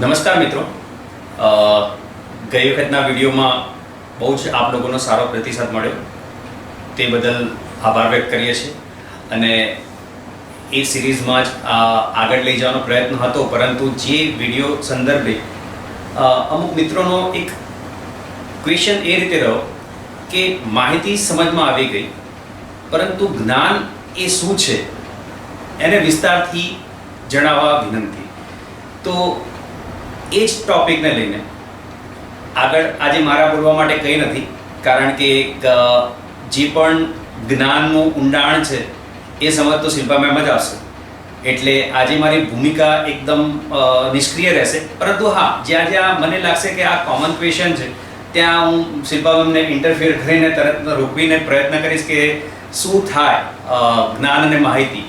નમસ્કાર મિત્રો, ગઈ વખતના વિડીયોમાં બહુ જ આપ લોકોનો સારો પ્રતિસાદ મળ્યો, તે બદલ આભાર વ્યક્ત કરીએ છીએ. અને એ સિરીઝમાં જ આગળ લઈ જવાનો પ્રયત્ન હતો, પરંતુ જે વિડીયો સંદર્ભે અમુક મિત્રોનો એક ક્વેશ્ચન એ રીતે રહ્યો કે માહિતી સમજમાં આવી ગઈ, પરંતુ જ્ઞાન એ શું છે એને વિસ્તારથી જણાવવા વિનંતી. તો એ જ ટૉપિકને લઈને આગળ આજે મારા બોલવા માટે કંઈ નથી, કારણ કે જે પણ જ્ઞાનનું ઊંડાણ છે એ સમજ તો શિલ્પા મેમ જ આવશે. એટલે આજે મારી ભૂમિકા એકદમ નિષ્ક્રિય રહેશે, પરંતુ હા, જ્યાં જ્યાં મને લાગશે કે આ કોમન ક્વેશ્ચન છે ત્યાં હું શિલ્પા મેમને ઇન્ટરફિયર કરીને તરત રોકવીને પ્રયત્ન કરીશ કે શું થાય જ્ઞાન અને માહિતી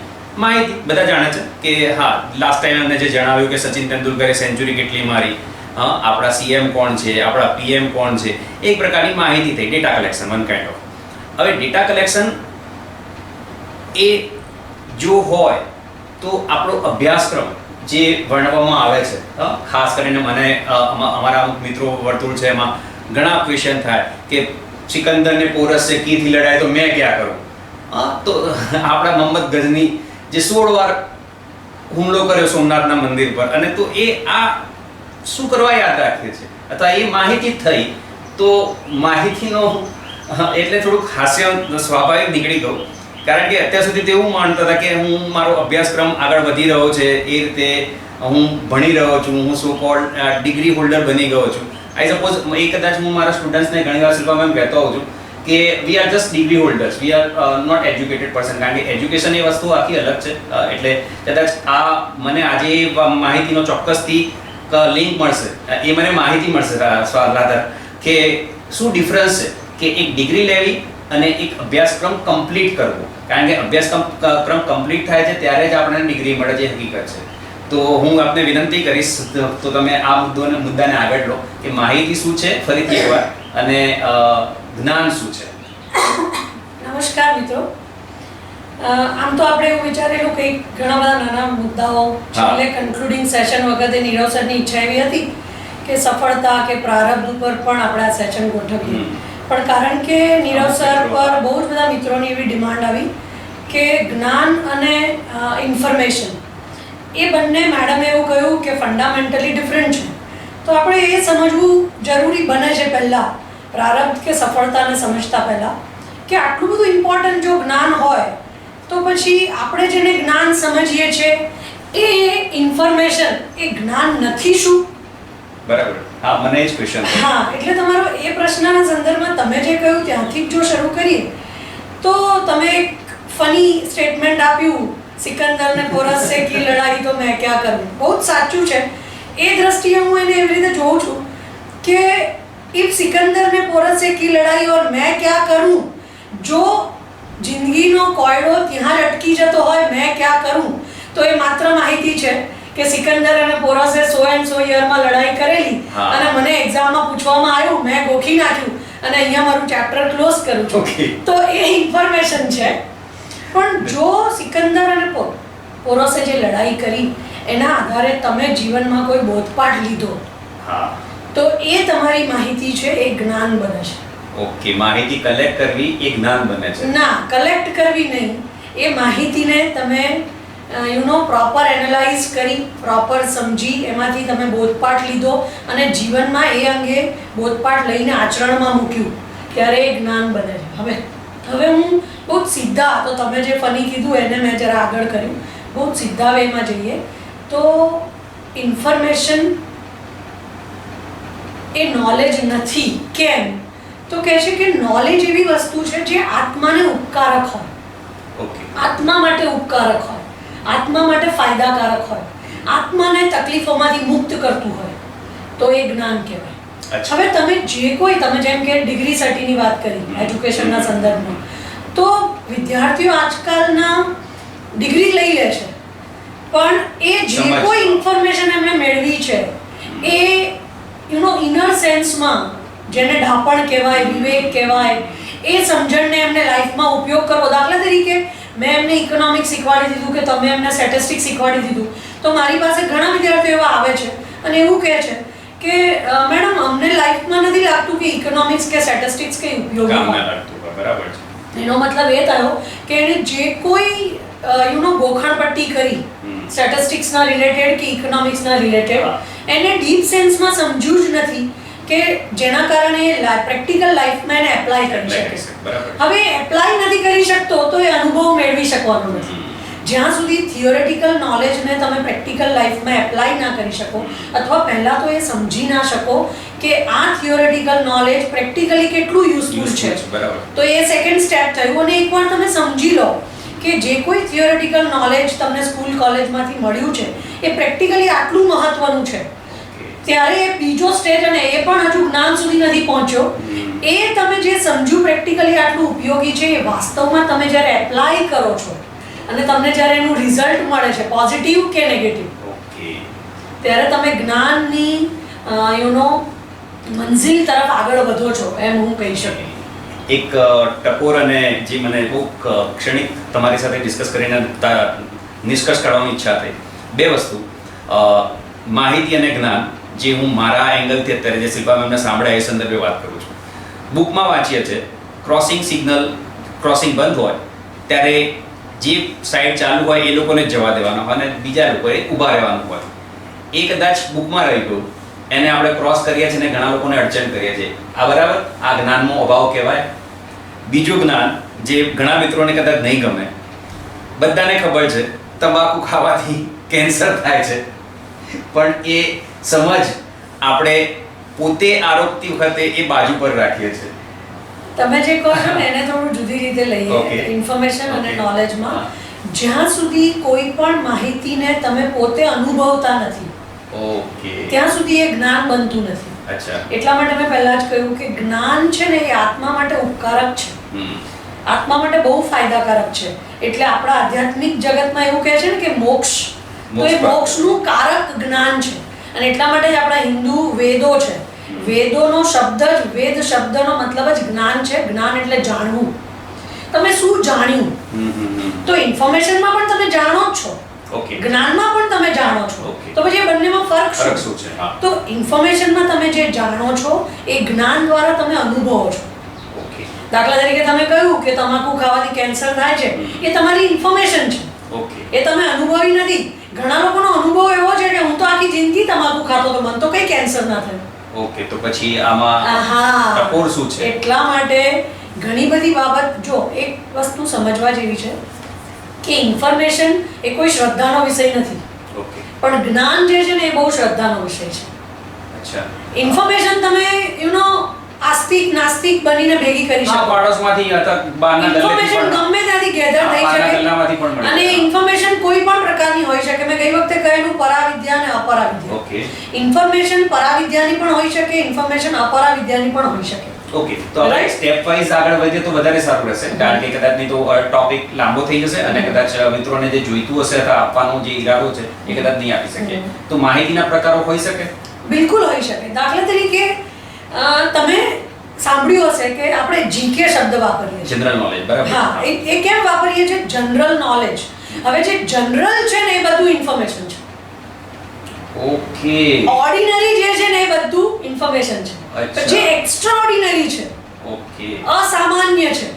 બધા જાણે છે કે હા, લાસ્ટ ટાઈમ એમને જે જણાવ્યું કે સચિન તેંડુલકરે સેન્ચુરી કેટલી મારી, આપણા સીએમ કોણ છે, આપણા પીએમ કોણ છે, એક પ્રકારની માહિતી થઈ, data collection, one kind of. હવે ડેટા કલેક્શન એ જો હોય તો આપણો અભ્યાસક્રમ જે ભણવામાં આવે છે, ખાસ કરીને મને અમારા અમુક મિત્રો વર્તુળ છે એમાં ઘણા ક્વેશ્ચન થાય કે સિકંદર ને પોરસ છે કીથી લડાય તો મેં ક્યાં કરું. તો આપણા મોહમ્મદ ગઝની જે 16 વાર હુમલો કર્યો સોમનાથના મંદિર પર, અને તો એ આ શું કરવા યાદ રાખીએ છીએ, અથવા એ માહિતી થઈ તો માહિતીનો એટલે થોડુંક હાસ્ય સ્વાભાવિક નીકળી ગયું, કારણ કે અત્યાર સુધી તો એવું માનતા હતા કે હું મારો અભ્યાસક્રમ આગળ વધી રહ્યો છે, એ રીતે હું ભણી રહ્યો છું, હું સો કોલ્ડ ડિગ્રી હોલ્ડર બની ગયો છું. આઈ સપોઝ એ કદાચ હું મારા સ્ટુડન્ટ્સને ઘણી વાર શિલ્પા મેમ કહેતો હોઉં છું કે we are just degree holders, we are not educated person, કારણ કે એજ્યુકેશન એ વસ્તુ આખી અલગ છે. એટલે કદાચ આ મને આજે માહિતીનો ચોક્કસથી લિંક મળશે, એ મને માહિતી મળશે રાધર કે શું ડિફરન્સ છે કે એક ડિગ્રી લેવી અને એક અભ્યાસક્રમ કમ્પ્લીટ કરવો. કારણ કે અભ્યાસક્રમ કમ્પ્લીટ થાય છે ત્યારે જ આપણને ડિગ્રી મળે, જે હકીકત છે. તો હું આપને વિનંતી કરીશ તો તમે આ મુદ્દાને આગળ લો કે માહિતી શું છે ફરીથી એકવાર, અને જ્ઞાન શું છે. નમસ્કાર મિત્રો, આમ તો આપણે એવું વિચારેલું કે ઘણા બધા નાના મુદ્દાઓ છેલ્લે કન્ક્લુડિંગ સેશન વખતે નીરવ સરની ઈચ્છા એવી હતી કે સફળતા કે પ્રારબ્ધ ઉપર પણ આપણે આ સેશન ગોઠવીએ, પણ કારણ કે નીરવ સર પર બહુ જ બધા મિત્રોની એવી ડિમાન્ડ આવી કે જ્ઞાન અને ઇન્ફોર્મેશન એ બંને મેડમે એવું કહ્યું કે ફંડામેન્ટલી ડિફરન્ટ છે. તો આપણે એ સમજવું જરૂરી બને છે પહેલાં, પ્રારબ્ધ કે સફળતાને સમજતા પહેલાં, કે આટલું બધું ઇમ્પોર્ટન્ટ જો જ્ઞાન હોય તો પછી આપણે જેને જ્ઞાન સમજીએ છીએ એ ઇન્ફોર્મેશન એ જ્ઞાન નથી શું? બરાબર, હા, મને જ ક્વેશ્ચન. હા, એટલે તમારો એ પ્રશ્નના સંદર્ભમાં તમે જે કહ્યું ત્યાંથી જ જો શરૂ કરીએ તો તમે એક ફની સ્ટેટમેન્ટ આપ્યું, સિકંદર ને પોરસ से की लड़ाई तो मैं क्या करूं. બહુ જ સાચું છે. એ દ્રષ્ટિએ હું એને એવી રીતે જોઉં છું કે इफ सिकंदर ने पोरस से की लड़ाई और मैं क्या करूं, जो जिंदगीનો કોયડો ત્યાં જ અટકી જતો હોય मैं क्या करूं, તો એ માત્ર માહિતી છે કે સિકંદર અને પોરસે 100 યરમાં લડાઈ કરેલી અને મને એક્ઝામમાં પૂછવામાં આવ્યું, મેં ગોખી નાખ્યું અને અહીંયા મારું ચેપ્ટર ક્લોઝ કરું છું. તો એ ઇન્ફોર્મેશન છે. પણ જો સિકંદર અને પોરસે જે લડાઈ કરી એના આધારે તમે જીવનમાં કોઈ બોધપાઠ લીધો, તો એ તમારી માહિતી છે, એ જ્ઞાન બને છે. ઓકે, માહિતી કલેક્ટ કરવી એ જ્ઞાન બને છે? ના, કલેક્ટ કરવી નહીં, એ માહિતીને તમે પ્રોપર એનાલાઇઝ કરી, પ્રોપર સમજી, એમાંથી તમે બોધપાઠ લીધો અને જીવનમાં એ અંગે બોધપાઠ લઈને આચરણમાં મૂક્યું, ત્યારે એ જ્ઞાન બને છે. હવે હું બહુ જ સીધા, તો તમે જે ફની કીધું એને મેં જરા આગળ કર્યું, બહુ જ સીધા વેમાં જઈએ તો ઇન્ફોર્મેશન એ નોલેજ નથી. કેમ? તો કહે છે કે નોલેજ એવી વસ્તુ છે જે આત્માને ઉપકારક હોય, આત્મા માટે ઉપકારક હોય, આત્મા માટે ફાયદાકારક હોય, આત્માને તકલીફોમાંથી મુક્ત કરતું હોય, તો એ જ્ઞાન કહેવાય. હવે તમે જે કોઈ, તમે જેમ કે ડિગ્રી સર્ટિની વાત કરી એજ્યુકેશનના સંદર્ભમાં, તો વિદ્યાર્થીઓ આજકાલના ડિગ્રી લઈ લે છે, પણ એ જે કોઈ ઇન્ફોર્મેશન એમને મેળવી છે એ ઇનર સેન્સમાં, જેને ડાપણ કહેવાય, વિવેક કહેવાય, એ સમજણને એમને લાઈફમાં ઉપયોગ કરવો. દાખલા તરીકે મેં એમને ઇકોનોમિક્સ શીખવાડી દીધું કે તમે એમને સ્ટેટિસ્ટિક્સ શીખવાડી દીધું, તો મારી પાસે ઘણા વિદ્યાર્થીઓ એવા આવે છે અને એવું કહે છે કે મેડમ અમને લાઈફમાં નથી લાગતું કે ઇકોનોમિક્સ કે સ્ટેટિસ્ટિક્સ કે ઉપયોગી કામ ના હોય. લાગતું હોય, બરાબર છે. એનો મતલબ એ થયો કે એણે જે કોઈ ગોખણપટ્ટી કરી સ્ટેટિસ્ટિક્સના રિલેટેડ કે ઇકોનોમિક્સના રિલેટેડ, હા. એને ડીપ સેન્સમાં સમજ્યું જ નથી કે જેના કારણે પ્રેક્ટિકલ લાઈફમાં એને એપ્લાય કરી શકે. બરાબર. હવે એપ્લાય નથી કરી શકતો તો એ અનુભવ મેળવી શકવાનો નથી. જ્યાં સુધી થિયોરેટિકલ નોલેજને તમે પ્રેક્ટિકલ લાઈફમાં એપ્લાય ના કરી શકો, અથવા પહેલા તો એ સમજી ના શકો કે આ થિયોરેટિકલ નોલેજ પ્રેક્ટિકલી કેટલું યુઝફુલ છે, બરાબર. તો એ સેકન્ડ સ્ટેપ થયું. અને એકવાર તમે સમજી લો કે જે કોઈ થિયોરેટિકલ નોલેજ તમને સ્કૂલ કોલેજમાંથી મળ્યું છે એ પ્રેક્ટિકલી આટલું મહત્વનું છે, ત્યારે એ બીજો સ્ટેજ, અને એ પણ હજુ જ્ઞાન સુધી નથી પહોંચ્યો, એ તમે જે સમજ્યું પ્રેક્ટિકલી આટલું ઉપયોગી છે એ વાસ્તવમાં તમે જ્યારે એપ્લાય કરો છો અને તમને જ્યારે એનું રિઝલ્ટ મળે છે, પોઝિટિવ કે નેગેટિવ, ત્યારે તમે જ્ઞાનની મંઝિલ તરફ આગળ વધો છો, એમ હું કહી શકું. એક ટકોર અને જે મને બહુ ક્ષણિક તમારી સાથે ડિસ્કસ કરીને નિષ્કર્ષ કાઢવાની ઈચ્છા થઈ. બે વસ્તુ, માહિતી અને જ્ઞાન, જે હું મારા એંગલથી અત્યારે જે શિલ્પા મેમને સાંભળ્યા એ સંદર્ભે વાત કરું છું. બુકમાં વાંચીએ છે ક્રોસિંગ સિગ્નલ, ક્રોસિંગ બંધ હોય ત્યારે જે સાઈડ ચાલુ હોય એ લોકોને જ જવા દેવાનો હોય અને બીજા લોકોએ ઊભા રહેવાનું હોય. એ કદાચ બુકમાં રહી ગયું, એને આપણે ક્રોસ કરીએ છીએ અને ઘણા લોકોને અડચણ કરીએ છીએ. આ બરાબર, આ જ્ઞાનનો અભાવ કહેવાય. બીજું જ્ઞાન જે ઘણા મિત્રોને કદાચ નહીં ગમે, બધાને ખબર છે તમાકુ ખાવાથી કેન્સર થાય છે, પણ એ સમજ આપણે પોતે આરોપતી વખતે એ બાજુ પર રાખીએ છીએ. તમે જે કહો છો ને એને થોડું જુદી રીતે લઈએ. ઇન્ફોર્મેશન અને નોલેજમાં જ્યાં સુધી કોઈ પણ માહિતીને તમે પોતે અનુભવતા નથી, ત્યાં સુધી એ જ્ઞાન બનતું નથી. અચ્છા. એટલા માટે મેં પહેલા જ કહ્યું કે જ્ઞાન છે ને એ આત્મા માટે ઉપકારક છે, આત્મા માટે બહુ ફાયદાકારક છે. એટલે આપણા આધ્યાત્મિક જગતમાં એવું કહે છે ને કે મોક્ષ, તો એ મોક્ષનું કારક જ્ઞાન છે. અને એટલા માટે જ આપણા હિન્દુ વેદો છે. વેદોનો શબ્દ જ, વેદ શબ્દનો મતલબ જ જ્ઞાન છે. જ્ઞાન એટલે જાણવું. તમે શું જાણ્યું? તો ઇન્ફોર્મેશનમાં પણ તમે જાણો જ છો, જ્ઞાનમાં પણ તમે જાણો છો, તો પછી એ બંનેમાં ફરક શું છે? તો ઇન્ફોર્મેશનમાં તમે જે જાણો છો એ જ્ઞાન દ્વારા તમે અનુભવો છો. દાખલા તરીકે તમે કહ્યું કે તમાકુ ખાવાથી કેન્સર થાય છે, એ તમારી ઇન્ફોર્મેશન છે, એ તમે અનુભવી નથી. ઘણા લોકોનો અનુભવ એવો છે કે હું તો આખી જિંદગી તમાકુ ખાતો તો મને તો કઈ કેન્સર ના થયું. તો પછી આમાં ટકોર શું છે? એટલા માટે ઘણી બધી બાબત, જો એક વસ્તુ સમજવા જેવી છે કે ઇન્ફોર્મેશન એ કોઈ શ્રદ્ધાનો વિષય નથી, પણ જ્ઞાન જે છે ને એ બહુ શ્રદ્ધાનો વિષય છે. અચ્છા. ઇન્ફોર્મેશન તમે આસ્તિક નાસ્તિક બનીને ભેગી કરી શકો. પાડોશમાંથી અથવા બહારના ઇન્ફોર્મેશન ગમે ત્યાંથી ગેધર થઈ શકે, અને ઇન્ફોર્મેશન કોઈ પણ પ્રકારની હોઈ શકે. મેં ગઈ વખતે કહેલું પરાવિદ્યા અને અપરાવિદ્યા. ઇન્ફોર્મેશન પરાવિદ્યાની પણ હોઈ શકે, ઇન્ફોર્મેશન અપરાવિદ્યાની પણ હોઈ શકે. તો હવે સ્ટેપ વાઇઝ આગળ વધીએ તો વધારે સારું રહેશે, કારણ કે કદાચ નહીં તો ટોપિક લાંબો થઈ જશે અને કદાચ મિત્રોને જે જોઈતું હશે અથવા આપવાનો જે ઈરાદો છે એ કદાચ નહીં આપી શકે. તો માહિતીના પ્રકારો હોઈ શકે? બિલકુલ હોઈ શકે. દાખલા તરીકે તમે સાંભળ્યું હશે કે આપણે જીકે શબ્દ વાપરીએ છીએ, જનરલ નોલેજ, બરાબર? હા, એ કેમ વાપરીએ છીએ? General knowledge. હવે જે જનરલ છે ને એ બધું ઇન્ફોર્મેશન છે. ઓર્ડિનરી જે છે ને એ બધું ઇન્ફોર્મેશન છે. જે એક્સ્ટ્રાઓર્ડિનરી છે, અસામાન્ય છે,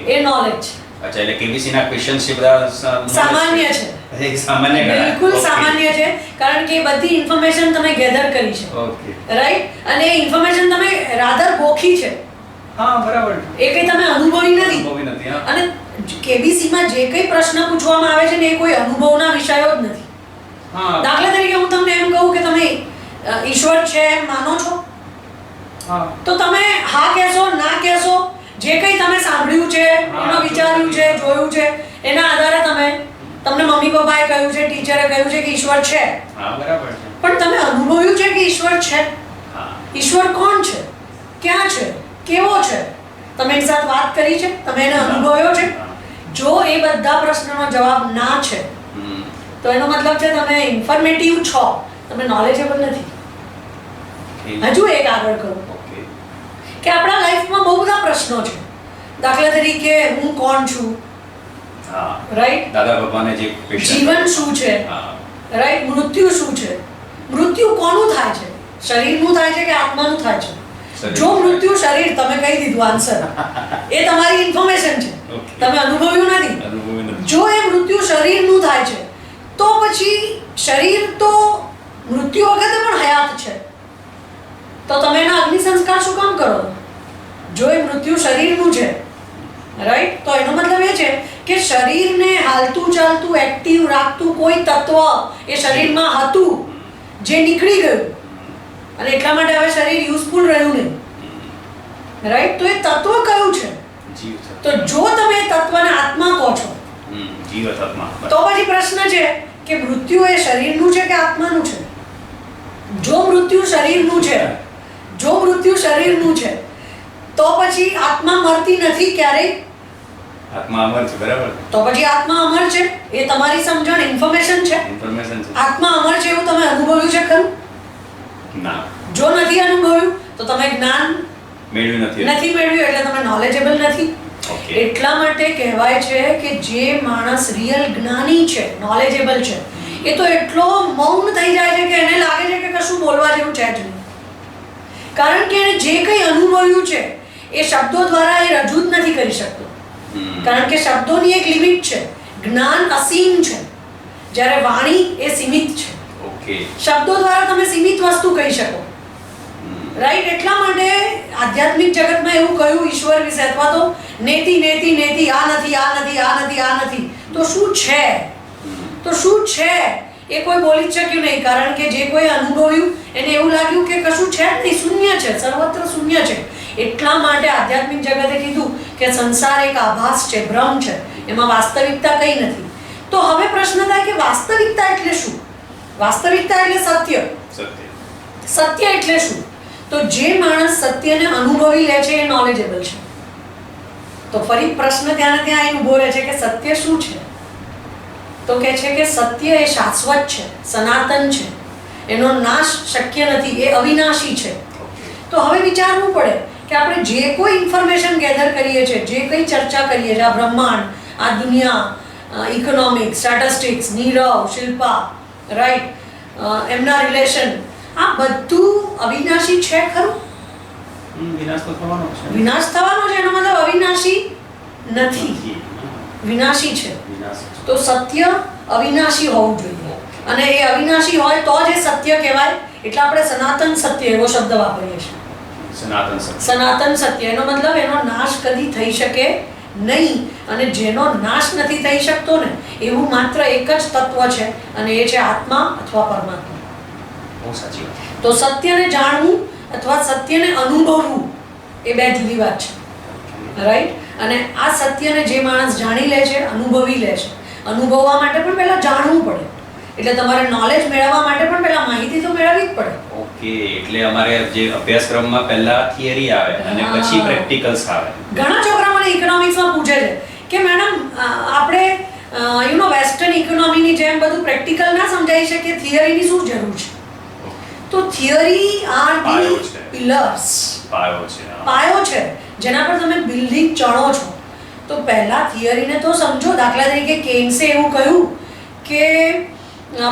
એ નોલેજ છે. અચ્છા, એટલે કેબીસી ના ક્વેશ્ચન્સ છે બધા સામાન્ય છે. સામાન્ય ગણાય. બિલકુલ સામાન્ય છે, કારણ કે એ બધી ઇન્ફોર્મેશન તમે ગેધર કરી છે, રાઈટ? અને એ ઇન્ફોર્મેશન તમે રાધર ગોખી છે. હા, બરાબર. એ કઈ તમે અનુભવી નથી. અને કેબીસી માં જે કઈ પ્રશ્ન પૂછવામાં આવે છે ને એ કોઈ અનુભવના વિષયો જ નથી. દાખલા તરીકે હું તમને એમ કહું કે તમે ઈશ્વર છે એમ માનો છો, તો તમે હા કહેશો, ના કહેશો, જે કંઈ તમે સાંભળ્યું છે, એનો વિચાર્યું છે, જોયું છે, એના આધારે તમને મમ્મી પપ્પાએ કહ્યું છે, ટીચરે કહ્યું છે કે ઈશ્વર છે. બરાબર છે. પણ તમે અનુભવ્યું છે કે ઈશ્વર છે? ઈશ્વર કોણ છે, ક્યાં છે, કેવો છે? તમે એની સાથે વાત કરી છે? તમે એને અનુભવ્યો છે? જો એ બધા પ્રશ્નનો જવાબ ના છે, તો એનો મતલબ છે તમે ઇન્ફોર્મેટિવ છો, તમે નોલેજેબલ નથી. હજુ એક આગળ કરું કે આપણા લાઈફમાં બહુ બધા પ્રશ્નો છે. દાખલા તરીકે હું કોણ છું, રાઈટ? દાદા ભગવાને જે જીવન શું છે, રાઈટ? મૃત્યુ શું છે, મૃત્યુ કોનું થાય છે? શરીરનું થાય છે કે આત્માનું થાય છે? શરીર. જો મૃત્યુ શરીર, તમે કહી દીધું આન્સર, એ તમારી ઇન્ફોર્મેશન છે, Okay. તમે અનુભવ્યું નથી. અનુભવી નથી. જો એ મૃત્યુ શરીરનું થાય છે તો પછી શરીર તો મૃત્યુ વખતે પણ હયાત છે, તો તમે એના અગ્નિ સંસ્કાર શું કામ કરો? જો એ મૃત્યુ શરીરનું છે, રાઈટ, તો એનો મતલબ એ છે કે શરીરને હાલતું ચાલતું એક્ટિવ રાખતું કોઈ તત્વ એ શરીરમાં હતું જે નીકળી ગયું, અને એટલા માટે હવે શરીર યુઝફુલ રહ્યું નહીં, રાઈટ. તો એ તત્વ કયું છે? જીવ છે. તો જો તમે એ તત્વને આત્મા કહો છો, જીવત આત્મા. તો પછી પ્રશ્ન છે કે મૃત્યુ એ શરીરનું છે કે આત્માનું છે? જો મૃત્યુ શરીરનું છે, જો મૃત્યુ શરીરનું છે, તો પછી આત્મા મરતી નથી ક્યારેય. આત્મા અમર છે, બરાબર. તો પછી આત્મા અમર છે, એ તમારી સમજણ, ઇન્ફોર્મેશન છે. ઇન્ફોર્મેશન છે. આત્મા અમર છે એવું તમે અનુભવ્યું છે ખરું? ના, જો નથી અનુભવ્યું તો તમે જ્ઞાન મેળવ્યું નથી. નથી મેળવ્યું એટલે તમે નોલેજેબલ નથી. ઓકે. એટલા માટે કહેવાય છે કે જે માણસ રિયલ જ્ઞાની છે, નોલેજેબલ છે, એ તો એટલો મૌન થઈ જાય છે કે એને લાગે છે કે કશું બોલવા જેવું છે જ નહીં. કારણ કે એને જે કંઈ અનુભવ્યું છે એ શબ્દો દ્વારા એ રજૂ જ નથી કરી શકતો. કારણ કે શબ્દોની એક લિમિટ છે. જ્ઞાન અસીમ છે, જ્યારે વાણી એ સીમિત છે. ઓકે. શબ્દો દ્વારા તમે સીમિત વસ્તુ કહી શકો, રાઈટ. એટલા માટે આધ્યાત્મિક જગતમાં એવું કહ્યું ઈશ્વર વિશે, અથવા તો નેતિ નેતિ નેતિ, આ નથી, આ નથી, આ નથી, આ નથી, તો શું છે? તો શું છે એ કોઈ બોલી જ શક્યું નહીં, કારણ કે જે કોઈ અનુભવ્યું એને એવું લાગ્યું કે કશું છે જ નહીં, શૂન્ય છે, સર્વત્ર શૂન્ય છે. એટલા માટે આધ્યાત્મિક જગતે કીધું કે સંસાર એક આભાસ છે, ભ્રમ છે, એમાં વાસ્તવિકતા કંઈ નથી. તો હવે પ્રશ્ન થાય કે વાસ્તવિકતા એટલે શું? વાસ્તવિકતા એટલે સત્ય. સત્ય. સત્ય એટલે શું? તો જે માણસ સત્યને અનુભવી લે છે એ નોલેજેબલ છે. તો ફરી પ્રશ્ન ત્યાં ને ત્યાં અહીં ઊભો રહે છે કે સત્ય શું છે? તો કહે છે કે સત્ય એ શાશ્વત છે, સનાતન છે, એનો નાશ શક્ય નથી, એ અવિનાશી છે. તો હવે વિચારવું પડે કે આપણે જે કોઈ ઇન્ફોર્મેશન ગેધર કરીએ છીએ, જે કંઈ ચર્ચા કરીએ છીએ, આ બ્રહ્માંડ, આ દુનિયા, economics, statistics, Nirav, Shilpa, right, એમના રિલેશન, આ બધું અવિનાશી છે ખરું? વિનાશ તો થવાનો છે. વિનાશ થવાનો છે, એનો મતલબ અવિનાશી નથી, વિનાશી છે. વિનાશ છે. તો સત્ય અવિનાશી હોવું જોઈએ, અને એ અવિનાશી હોય તો જ એ સત્ય કહેવાય. એટલે આપણે સનાતન સત્ય એવો શબ્દ વાપરીએ છીએ. સનાતન સત્ય. સનાતન સત્ય એનો મતલબ એનો નાશ કદી થઈ શકે નહીં, અને જેનો નાશ નથી થઈ શકતો ને એવું માત્ર એક જ તત્વ છે, અને એ છે આત્મા અથવા પરમાત્મા. બહુ સાચી વાત. તો સત્યને જાણવું અથવા સત્યને અનુભવવું એ બે જુદી વાત છે, રાઈટ. અને આ સત્યને જે માણસ જાણી લે છે, અનુભવી લે છે, અનુભવવા માટે પણ પહેલા જાણવું પડે. એટલે તમારે નોલેજ મેળવવા માટે પણ પહેલા માહિતી તો મેળવવી જ પડે. ઓકે. એટલે અમારે જે અભ્યાસક્રમમાં પહેલા થિયરી આવે અને હા. પછી પ્રેક્ટિકલ્સ આવે. ઘણા છોકરા મને ઇકોનોમિક્સમાં પૂછે છે કે મેડમ આપણે વેસ્ટર્ન ઇકોનોમીની જેમ બધું પ્રેક્ટિકલ ના સમજાઈ શકે, થિયરીની શું જરૂર છે? તો થિયરી આર પાયો ધી છે. પિલર્સ, પાયો છે. હા. પાયો છે જેના પર તમે બિલ્ડિંગ ચણો છો. તો પહેલા થિયરીને તો સમજો. દાખલા તરીકે કેન્સે એવું કહ્યું કે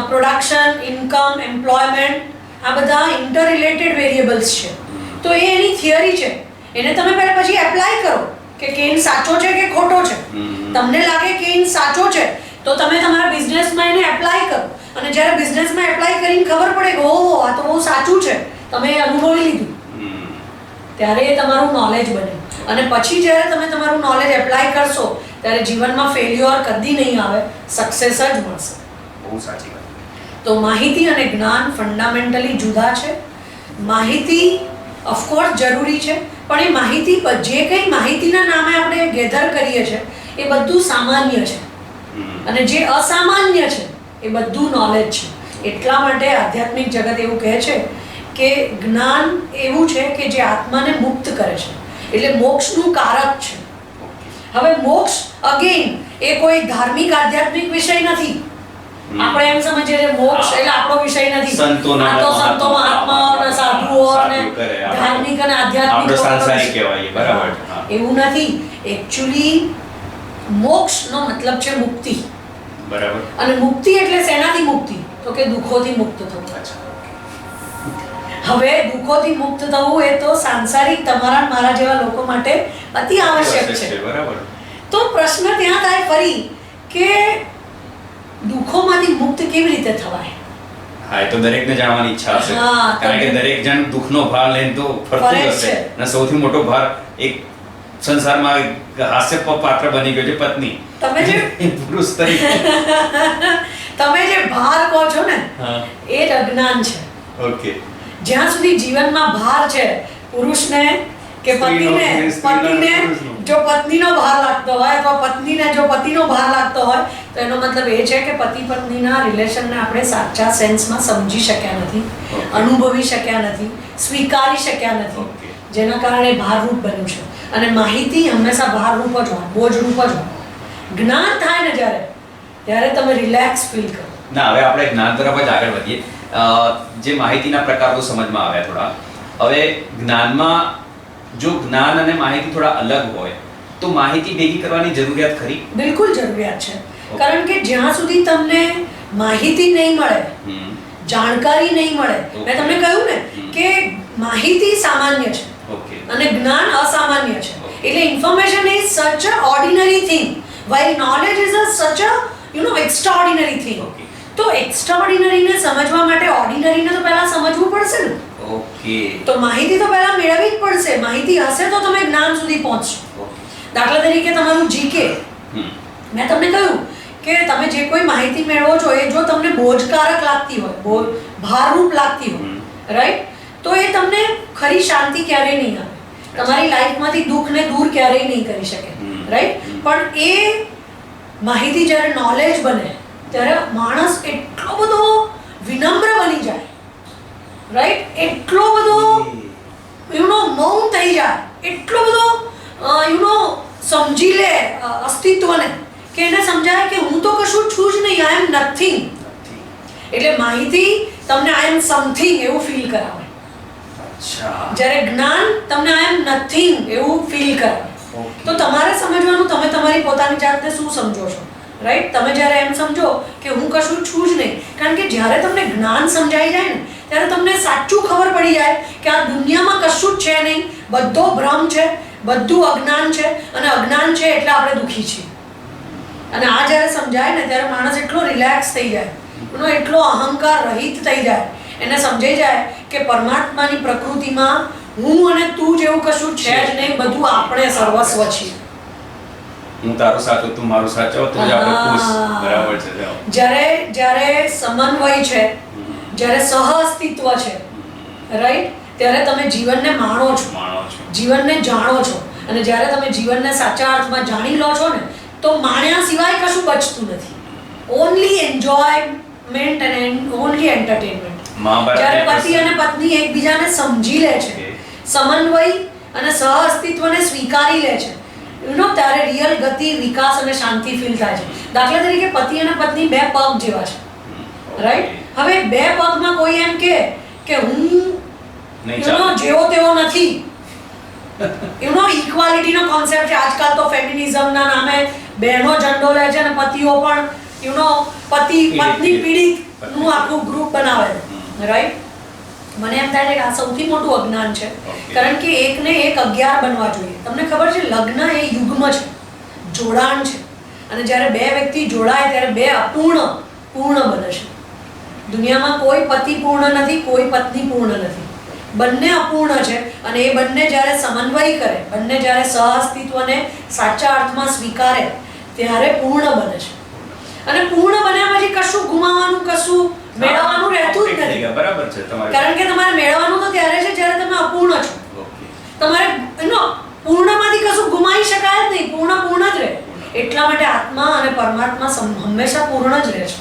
પ્રોડક્શન, ઇન્કમ, એમ્પ્લોયમેન્ટ આ બધા ઇન્ટર રિલેટેડ વેરિયેબલ્સ છે. તો એ એની થિયરી છે, એને તમે પહેલા પછી એપ્લાય કરો કે કેન સાચો છે કે ખોટો છે. તમને લાગે કેન સાચો છે તો તમે તમારા બિઝનેસમાં એને એપ્લાય કરો, અને જ્યારે બિઝનેસમાં એપ્લાય કરીને ખબર પડે કે ઓહો આ તો બહુ સાચું છે, તમે એ અનુભવી લીધું, ત્યારે એ તમારું નોલેજ બને. અને પછી જ્યારે તમે તમારું નોલેજ એપ્લાય કરશો ત્યારે જીવનમાં ફેલ્યોર કદી નહીં આવે, સક્સેસ જ મળશે. બહુ સાચી વાત. તો માહિતી અને જ્ઞાન ફંડામેન્ટલી જુદા છે. માહિતી ઓફકોર્સ જરૂરી છે, પણ એ માહિતી જે કંઈ માહિતીના નામે આપણે ગેધર કરીએ છીએ એ બધું સામાન્ય છે, અને જે અસામાન્ય છે એ બધું નોલેજ છે. એટલા માટે આધ્યાત્મિક જગત એવું કહે છે કે જ્ઞાન એવું છે કે જે આત્માને મુક્ત કરે છે, એટલે મોક્ષનું કારક છે. હવે મોક્ષ અગેન એ કોઈ ધાર્મિક આધ્યાત્મિક વિષય નથી. આપણે એમ સમજીએ કે મોક્ષ એટલે આપણો વિષય નથી. સંતોના આ તો સંતો મહાત્માઓ અને સાધુઓ અને સાધુ કરે. ધાર્મિક અને આધ્યાત્મિક આપણે લોકોનો સાંસારિક વિષય. કહેવાય, બરાબર છે. હા. એવું નથી. એકચ્યુઅલી મોક્ષનો મતલબ છે મુક્તિ. બરાબર. અને મુક્તિ એટલે શેનાથી મુક્તિ? તો કે દુઃખોથી મુક્ત થવું. અચ્છા. હવે દુઃખોથી મુક્ત થવું એ તો સાંસારિક તમારા ને મારા જેવા લોકો માટે અતિ આવશ્યક છે. બરાબર. તો પ્રશ્ન ત્યાં થાય ફરી કે દુઃખોમાંથી મુક્ત કેવી રીતે થવાય? હા, એ તો દરેકને જાણવાની ઈચ્છા હશે. હા, કારણ કે દરેક જણ દુઃખનો ભાર લઈને તો ફરતું ફરે જ હશે. છે. અને સૌથી મોટો ભાર એક સંસારમાં હાસ્ય પાત્ર બની ગયો છે પત્ની. તમે જે પુરુષ તરીકે. તમે જે ભાર કહો છો ને હા. એ જ અજ્ઞાન છે. ઓકે. જ્યાં સુધી જીવનમાં ભાર છે પુરુષને કે પતિને જો પત્નીનો ભાર લાગતો હોય અથવા પત્નીને જો પતિનો ભાર લાગતો હોય તો એનો મતલબ એ છે કે પતિ પત્નીના રિલેશનને આપણે સાચા સેન્સમાં સમજી શક્યા નથી, અનુભવી શક્યા નથી, સ્વીકારી શક્યા નથી, જેના કારણે ભારરૂપ બન્યું છે. અને માહિતી હંમેશા ભારરૂપ જ હોય, બોજરૂપ જ હોય. જ્ઞાન થાય ને ત્યારે તમે રિલેક્સ ફીલ કરો. ના, હવે આપણે જ્ઞાન તરફ જ આગળ વધીએ. જે માહિતીના પ્રકારો સમજમાં આવ્યા થોડા. હવે જ્ઞાનમાં જો જ્ઞાન અને માહિતી થોડા અલગ હોય તો માહિતી ભેગી કરવાની જરૂરિયાત ખરી? બિલકુલ જરૂરિયાત છે. કારણ કે જ્યાં સુધી તમને માહિતી નહીં મળે, જાણકારી નહીં મળે, મેં તમને કહ્યું ને કે માહિતી સામાન્ય છે અને જ્ઞાન અસામાન્ય છે. એટલે ઇન્ફોર્મેશન ઇઝ સચ અ ordinary thing while knowledge is a such a extraordinary thing. તો એક્સ્ટ્રાઓર્ડિનરીને સમજવા માટે ઓર્ડિનરીને તો પહેલા સમજવું પડશે ને. ઓકે. તો માહિતી તો પહેલા મેળવવી જ પડશે. માહિતી હશે તો તમે જ્ઞાન સુધી પહોંચશો. દાખલા તરીકે તમારું જીકે, મેં તમને કહ્યું કે તમે જે કોઈ માહિતી મેળવો છો એ જો તમને બોજકારક લાગતી હોય, ભારરૂપ લાગતી હોય, રાઈટ, તો એ તમને ખરી શાંતિ ક્યારેય નહીં આવે. તમારી લાઈફમાંથી દુઃખને દૂર ક્યારેય નહીં કરી શકે, રાઈટ. પણ એ માહિતી જ્યારે નોલેજ બને ત્યારે માણસ એટલો બધો વિનમ્ર બની જાય, રાઈટ, એટલો બધો મૌન થઈ જાય, એટલો બધો સમજી લે અસ્તિત્વને કે એને સમજાય કે હું તો કશું છું જ નહીં, આઈ એમ નથિંગ. એટલે માહિતી તમને આઈ એમ સમથિંગ એવું ફીલ કરાવે. જ્યારે જ્ઞાન તમને આઈ એમ નથિંગ એવું ફીલ કરાવે. તો તમારે સમજવાનું તમે તમારી પોતાની જાતને શું સમજો છો, રાઈટ. તમે જ્યારે એમ સમજો કે હું કશું છું જ નહીં, કારણ કે જ્યારે તમને જ્ઞાન સમજાઈ જાય ને ત્યારે તમને સાચું ખબર પડી જાય કે આ દુનિયામાં કશું જ છે નહીં, બધો ભ્રમ છે, બધું અજ્ઞાન છે, અને અજ્ઞાન છે એટલે આપણે દુઃખી છીએ. અને આ જ્યારે સમજાય ને ત્યારે માણસ એટલો રિલેક્સ થઈ જાય, એનો એટલો અહંકાર રહિત થઈ જાય, એને સમજાઈ જાય કે પરમાત્માની પ્રકૃતિમાં હું અને તું જેવું કશું છે જ નહીં, બધું આપણે સર્વસ્વ છીએ. હું તારું સાચું, તું મારું સાચો, તો જ આપણે ખુશ. બરાબર છે. જ્યારે સમન્વય છે, જ્યારે સહઅસ્તિત્વ છે, રાઈટ, ત્યારે તમે જીવનને માણો છો, જીવનને જાણો છો. અને જ્યારે તમે જીવનને સાચા અર્થમાં જાણી લો છો ને તો માણ્યા સિવાય કશું બચતું નથી. Only enjoyment and only entertainment. જ્યારે પતિ અને પત્ની એકબીજાને સમજી લે છે, સમન્વય અને સહઅસ્તિત્વને સ્વીકારી લે છે, ત્યારે રિયલ ગતિ, વિકાસ અને શાંતિ ફીલ થાય છે. દાખલા તરીકે પતિ અને પત્ની બે પગ જેવા છે, રાઈટ. હવે બે પગમાં કોઈ એમ કે હું જેવો તેવો નથી, ઇક્વાલિટીનો કોન્સેપ્ટ છે. આજકાલ તો ફેમિનિઝમના નામે બહેનો ઝંડો લે છે અને પતિઓ પણ પતિ પત્ની પીડિત નું આખું ગ્રુપ બનાવે છે, રાઈટ. મને એમ થાય છે કે આ સૌથી મોટું અજ્ઞાન છે, કારણ કે એકને એક 11 બનવા જોઈએ. તમને ખબર છે લગ્ન એ યુગ્મ છે, જોડાણ છે, અને જ્યારે બે વ્યક્તિ જોડાય ત્યારે બે અપૂર્ણ પૂર્ણ બને છે. દુનિયામાં કોઈ પતિ પૂર્ણ નથી, કોઈ પત્ની પૂર્ણ નથી, બંને અપૂર્ણ છે. અને એ બંને જ્યારે સમન્વય કરે, બંને જ્યારે સહઅસ્તિત્વને સાચા અર્થમાં સ્વીકારે ત્યારે પૂર્ણ બને છે. અને પૂર્ણ બન્યા પછી કશું ગુમાવવાનું, કશું મેળવવાનું રહેતું જ નથી. બરાબર છે તમારે. કારણ કે તમારે મેળવવાનું તો ત્યારે છે જ્યારે તમે અપૂર્ણ છો. તમારે પૂર્ણમાંથી કશું ગુમાવી શકાય જ નહીં, પૂર્ણ જ રહે. એટલા માટે આત્મા અને પરમાત્મા હંમેશા પૂર્ણ જ રહે છે.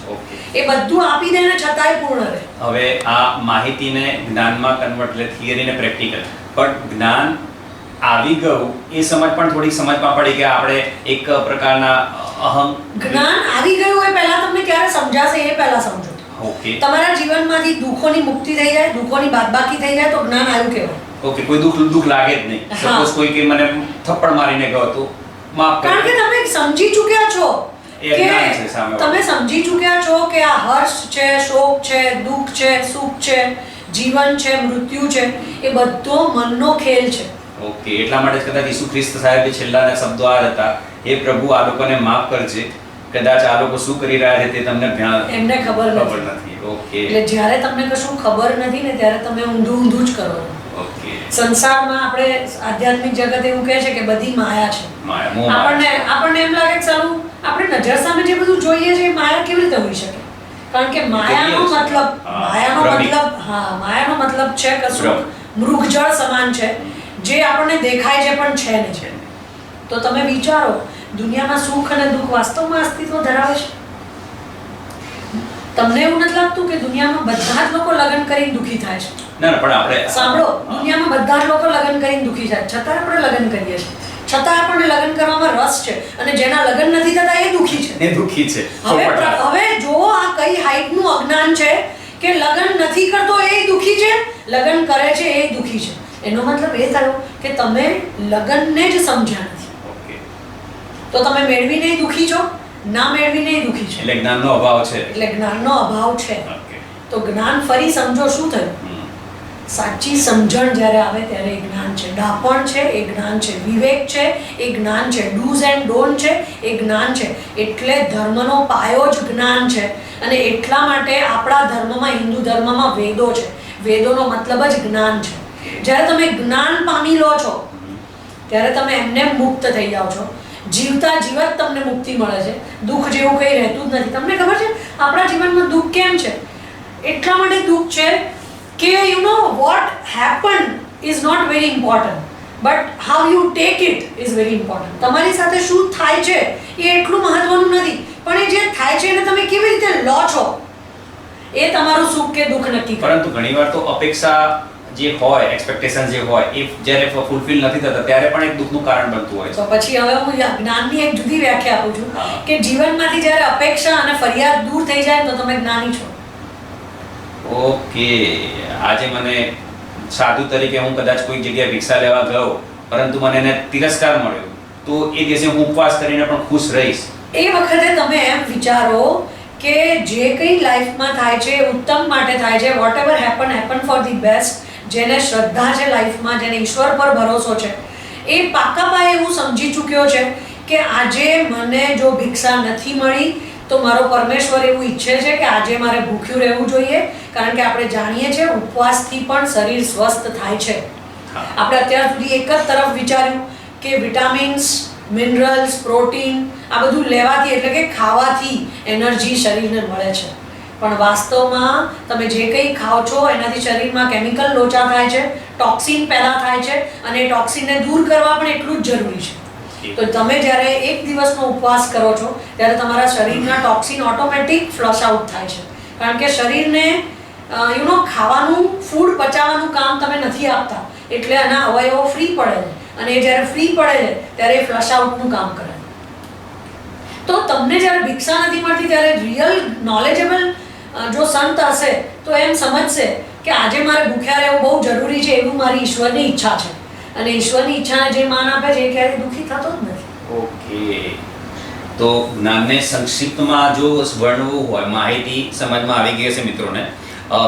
એ બધું આપી દે ને છતાંય પૂર્ણ રહે. હવે આ માહિતીને જ્ઞાનમાં કન્વર્ટ, એટલે થિયરી ને પ્રેક્ટિકલ. પણ જ્ઞાન આવી ગયું એ સમજ પણ થોડી સમજમાં પડી કે આપણે એક પ્રકારના જ્ઞાન આવી ગયું એ પહેલા તમને ક્યારે સમજાશે એ પહેલા સમજો. તમારા જીવનમાંથી દુઃખોની મુક્તિ થઈ જાય, દુઃખોની બાદબાકી થઈ જાય તો જ્ઞાન આવ્યું કહેવાય. ઓકે. કોઈ દુઃખ લાગે જ નહીં. સપોઝ કોઈ કે મને થપ્પડ મારીને ગયો તો માફ કરો, કારણ કે તમે સમજી ચૂક્યા છો કે તમે સમજી ચૂક્યા છો કે આ હર્ષ છે, શોક છે, દુઃખ છે, સુખ છે, જીવન છે, મૃત્યુ છે, એ બધો મનનો ખેલ છે. ઓકે, એટલા માટે જ કદાચ ઈસુ ખ્રિસ્ત સાહેબે છેલ્લાના શબ્દો આ હતા, હે પ્રભુ આ લોકોને માફ કરજે, કદાચ આ લોકો શું કરી રહ્યા છે તે તમને એમને ખબર નથી. ઓકે, એટલે જ્યારે તમને કશું ખબર નથી ને ત્યારે તમે ઊંધું જ કરો છો. ઓકે, સંસારમાં આપણે આધ્યાત્મિક જગત એવું કહે છે કે બધી માયા છે. માયા, આપણને એમ લાગે કે સારું આપણે નજર સામે જે બધું જોઈએ છે એ માયા કેવી રીતે હોઈ શકે? કારણ કે માયાનો મતલબ છે કશું મૃગજળ સમાન છે, જે આપણને દેખાય છે પણ છે નહીં. તો તમે વિચારો, દુનિયામાં સુખ અને દુઃખ વાસ્તવમાં અસ્તિત્વ ધરાવે છે? તમને એવું નથી લાગતું કે દુનિયામાં બધા જ લોકો લગ્ન કરીને દુઃખી થાય છે? ના પણ આપણે સાંભળો, દુનિયામાં બધા જ લોકો લગ્ન કરીને દુઃખી થાય, છતાં આપણે લગ્ન કરીએ છીએ, છતાં આપણને લગ્ન કરવામાં રસ છે, અને જેના લગ્ન નથી થતા એ દુઃખી છે. હવે જો આ કઈ હાઈટનું અજ્ઞાન છે કે લગ્ન નથી કરતો એ દુઃખી છે, લગ્ન કરે છે એ દુઃખી છે. એનો મતલબ એ થયો કે તમે લગ્નને જ સમજ્યા નથી. તો તમે મેળવીને દુઃખી છો, ના મેળવીને દુઃખી છો. એટલે જ્ઞાનનો અભાવ છે. તો જ્ઞાન ફરી સમજો શું થયું? સાચી સમજણ જ્યારે આવે ત્યારે એ જ્ઞાન છે. ડાપણ છે એ જ્ઞાન છે, વિવેક છે એ જ્ઞાન છે, ડૂઝ એન્ડ ડોન્ટ છે એ જ્ઞાન છે. એટલે ધર્મનો પાયો જ જ્ઞાન છે. અને એટલા માટે આપણા ધર્મમાં, હિન્દુ ધર્મમાં વેદો છે. વેદોનો મતલબ જ જ્ઞાન છે. જ્યારે તમે જ્ઞાન પામી લો છો ત્યારે તમે એમને મુક્ત થઈ જાઓ છો. જીવતા જીવત તમને મુક્તિ મળે છે. દુઃખ જેવું કંઈ રહેતું જ નથી. તમને ખબર છે આપણા જીવનમાં દુઃખ કેમ છે? એટલા માટે દુઃખ છે કે what happened is not very important, but how you take it is very important. તમારી સાથે શું થાય છે એ એટલું મહત્વનું નથી, પણ એ જે થાય છે એને તમે કેવી રીતે લો છો એ તમારું સુખ કે દુઃખ નક્કી કરે. પરંતુ ઘણીવાર તો અપેક્ષા જે હોય, એક્સપેક્ટેશન જે હોય એ જ્યારે ફૂલફિલ નથી થતા ત્યારે પણ એક દુઃખનું કારણ બનતું હોય છે. તો પછી હવે હું જ્ઞાનની એક જુદી વ્યાખ્યા આપું છું કે જીવનમાંથી જ્યારે અપેક્ષા અને ફરિયાદ દૂર થઈ જાય તો તમે જ્ઞાની છો. ઓકે, આજે મને સાધુ તરીકે હું કદાચ કોઈ જગ્યાએ ભિક્ષા લેવા ગયો, પરંતુ મને એને તિરસ્કાર મળ્યો, તો એ દિવસે હું ઉપવાસ કરીને પણ ખુશ રહીશ. એ વખતે તમે એમ વિચારો કે જે કંઈ લાઈફમાં થાય છે ઉત્તમ માટે થાય છે. Whatever happen for the best. જેને શ્રદ્ધા છે લાઈફમાં, જેને ઈશ્વર પર ભરોસો છે, એ પાકા પાયે એવું સમજી ચૂક્યો છે કે આજે મને જો ભિક્ષા નથી મળી તો મારો પરમેશ્વર એવું ઈચ્છે છે કે આજે મારે ભૂખ્યું રહેવું જોઈએ. કારણ કે આપણે જાણીએ છીએ ઉપવાસથી પણ શરીર સ્વસ્થ થાય છે. આપણે અત્યાર સુધી એક જ તરફ વિચાર્યું કે વિટામિન્સ, મિનરલ્સ, પ્રોટીન આ બધું લેવાથી એટલે કે ખાવાથી એનર્જી શરીરને મળે છે. પણ વાસ્તવમાં તમે જે કંઈ ખાઓ છો એનાથી શરીરમાં કેમિકલ લોચા થાય છે, ટોક્સિન પેદા થાય છે, અને એ ટોક્સિનને દૂર કરવા પણ એટલું જ જરૂરી છે. તો તમે જ્યારે એક દિવસનો ઉપવાસ કરો છો ત્યારે તમારા શરીરના ટોક્સિન ઓટોમેટિક ફ્લશ આઉટ થાય છે. કારણ કે શરીરને ખાવાનું, ફૂડ પચાવવાનું કામ તમે નથી આપતા, એટલે એના અવયવો ફ્રી પડે છે, અને એ જ્યારે ફ્રી પડે છે ત્યારે એ ફ્લશ આઉટનું કામ કરે. તો તમને જ્યારે ભિક્ષા નથી મળતી ત્યારે રિયલ નોલેજેબલ જો સંત હશે તો એમ સમજશે કે આજે મારે ભૂખ્યા રહેવું બહુ જરૂરી છે, એવું મારી ઈશ્વરની ઈચ્છા છે. અને ઈશ્વરની ઈચ્છાને જે માન આપે છે એ ક્યારેય દુઃખી થતો જ નથી. ઓકે, તો જ્ઞાનને સંક્ષિપ્તમાં જો વર્ણવું હોય, માહિતી સમજમાં આવી ગઈ હશે મિત્રોને,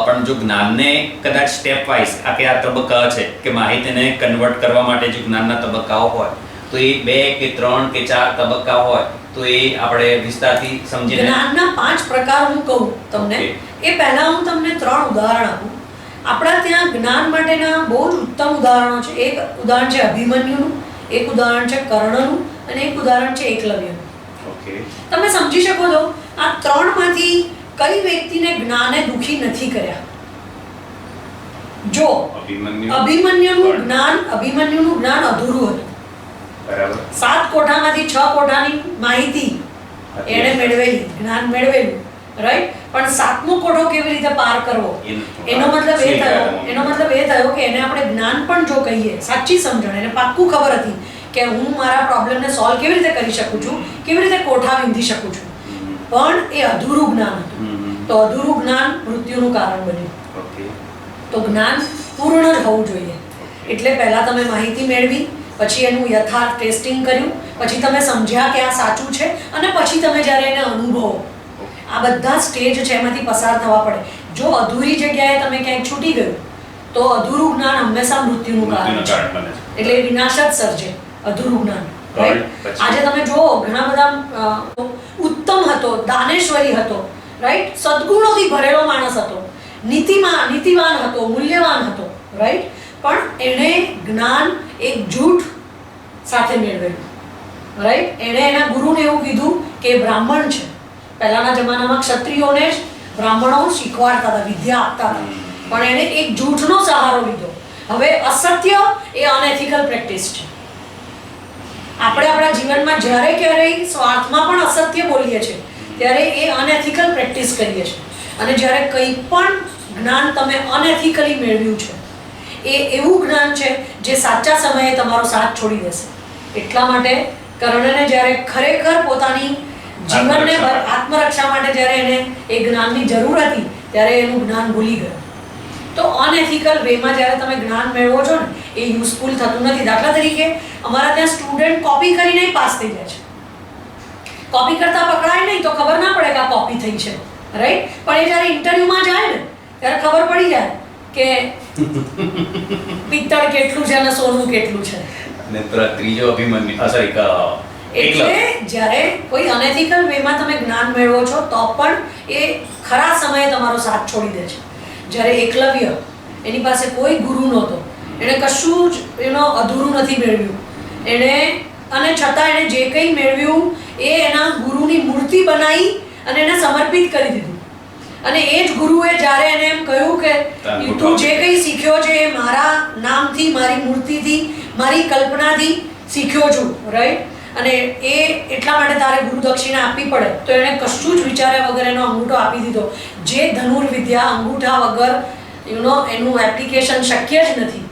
પણ જો જ્ઞાનને કદાચ સ્ટેપ વાઇઝ આ તબક્કા છે કે માહિતીને કન્વર્ટ કરવા માટે જો જ્ઞાનના તબક્કાઓ હોય તો એ 2 કે 3 કે 4 તબક્કા હોય તો એ આપણે વિસ્તારથી સમજીને. જ્ઞાનના 5 પ્રકાર હું કહું તમને. એ પહેલા હું તમને 3 ઉદાહરણ આપું. આપણા ત્યાં જ્ઞાન માટેના બહુ જ ઉત્તમ ઉદાહરણો છે. એક ઉદાહરણ છે અભિમન્યુનું, એક ઉદાહરણ છે કર્ણનું, અને એક ઉદાહરણ છે એકલવ્યનું. ઓકે, તમે સમજી શકો છો આ 3માંથી કઈ વ્યક્તિને જ્ઞાને દુઃખી નથી કર્યા? જો અભિમન્યુનું જ્ઞાન અધૂરું હતું. બરાબર. 7 કોઠામાંથી 6 કોઠાની માહિતી એણે મેળવેલી, જ્ઞાન મેળવેલું, રાઈટ? પણ 7મો કોઠો કેવી રીતે પાર કરવો એનો મતલબ એ થયો કે એને આપણે જ્ઞાન પણ જો કહીએ, સાચી સમજણ, એને પાક્કું ખબર હતી કે હું મારા પ્રોબ્લેમને સોલ્વ કેવી રીતે કરી શકું છું, કેવી રીતે કોઠા વિંધી શકું છું, પણ એ અધૂરું જ્ઞાન હતું. તો અધૂરું જ્ઞાન મૃત્યુનું કારણ બન્યું. તો જ્ઞાન પૂર્ણ જ હોવું જોઈએ. એટલે પહેલા તમે માહિતી મેળવી, પછી એનું યથાર્થ ટેસ્ટિંગ કર્યું, પછી તમે સમજ્યા કે આ સાચું છે, અને પછી તમે જ્યારે એને અનુભવો. આ બધા સ્ટેજ છે એમાંથી પસાર થવા પડે. જો અધૂરી જગ્યાએ તમે ક્યાંક છૂટી ગયું તો અધૂરું જ્ઞાન હંમેશા મૃત્યુનું કારણ છે. બને છે. એટલે એ વિનાશ જ સર્જે અધૂરું જ્ઞાન. Right. રાઈટ. આજે તમે જુઓ ઘણા બધા ઉત્તમ હતો, દાનેશ્વરી હતો, રાઈટ, સદગુણોથી ભરેલો માણસ હતો, નીતિવાન હતો, મૂલ્યવાન હતો, રાઈટ, પણ એણે જ્ઞાન એક જૂઠ સાથે મેળવેલું, રાઈટ. એણે એના ગુરુને એવું કીધું કે એ બ્રાહ્મણ છે. પહેલાના જમાનામાં ક્ષત્રિયોને જ બ્રાહ્મણો શીખવાડતા હતા, વિદ્યા આપતા હતા, પણ એણે એક જૂઠનો સહારો લીધો. હવે અસત્ય એ અનએથિકલ પ્રેક્ટિસ છે. આપણે આપણા જીવનમાં જ્યારે ક્યારેય સ્વાર્થમાં પણ અસત્ય બોલીએ છીએ ત્યારે એ અનએથિકલ પ્રેક્ટિસ કરીએ છીએ. અને જ્યારે કંઈ પણ જ્ઞાન તમે અનએથિકલી મેળવ્યું છે એ એવું જ્ઞાન છે જે સાચા સમયે તમારો સાથ છોડી દેશે. એટલા માટે કર્ણને જ્યારે ખરેખર પોતાની જીવનને આત્મરક્ષા માટે જ્યારે એને એ જ્ઞાનની જરૂર હતી ત્યારે એનું જ્ઞાન ભૂલી ગયો. તો અનએથિકલ વેમાં જ્યારે તમે જ્ઞાન મેળવો છો ને એ યુઝફુલ થતું નથી. દાખલા તરીકે અમારા ત્યાં સ્ટુડન્ટ કોપી કરીને પાસ થઈ જાય છે. કોપી કરતા પકડાય નહીં તો ખબર ના પડે કે આ કોપી થઈ છે, રાઈટ. પણ એ જ્યારે ઇન્ટરવ્યુમાં જાય ને ત્યારે ખબર પડી જાય કે પિત્તળ કેટલું છે અને સોનું કેટલું છે. અને ત્રીજો અભિમન્યુ સોરી એટલે જ્યારે કોઈ અનએથિકલ વેમાં તમે જ્ઞાન મેળવો છો તો પણ એ ખરા સમયે તમારો સાથ છોડી દે છે. જ્યારે એકલવ્ય, એની પાસે કોઈ ગુરુ નહોતો, એણે કશું જ અધૂરું નથી મેળવ્યું, એણે અને છતાં એણે જે કંઈ મેળવ્યું એ એના ગુરુની મૂર્તિ બનાવી અને એને સમર્પિત કરી દીધું. અને એ જ ગુરુએ જ્યારે એને એમ કહ્યું કે તું જે કંઈ શીખ્યો છે એ મારા નામથી, મારી મૂર્તિથી, મારી કલ્પનાથી શીખ્યો છું, રાઈટ. અને એ એટલા માટે તારે ગુરુ દક્ષિણા આપવી પડે, તો એણે કશું જ વિચાર્યા વગર એનો અંગૂઠો આપી દીધો. જે ધનુર્વિદ્યા અંગૂઠા વગર એનું એપ્લિકેશન શક્ય જ નથી.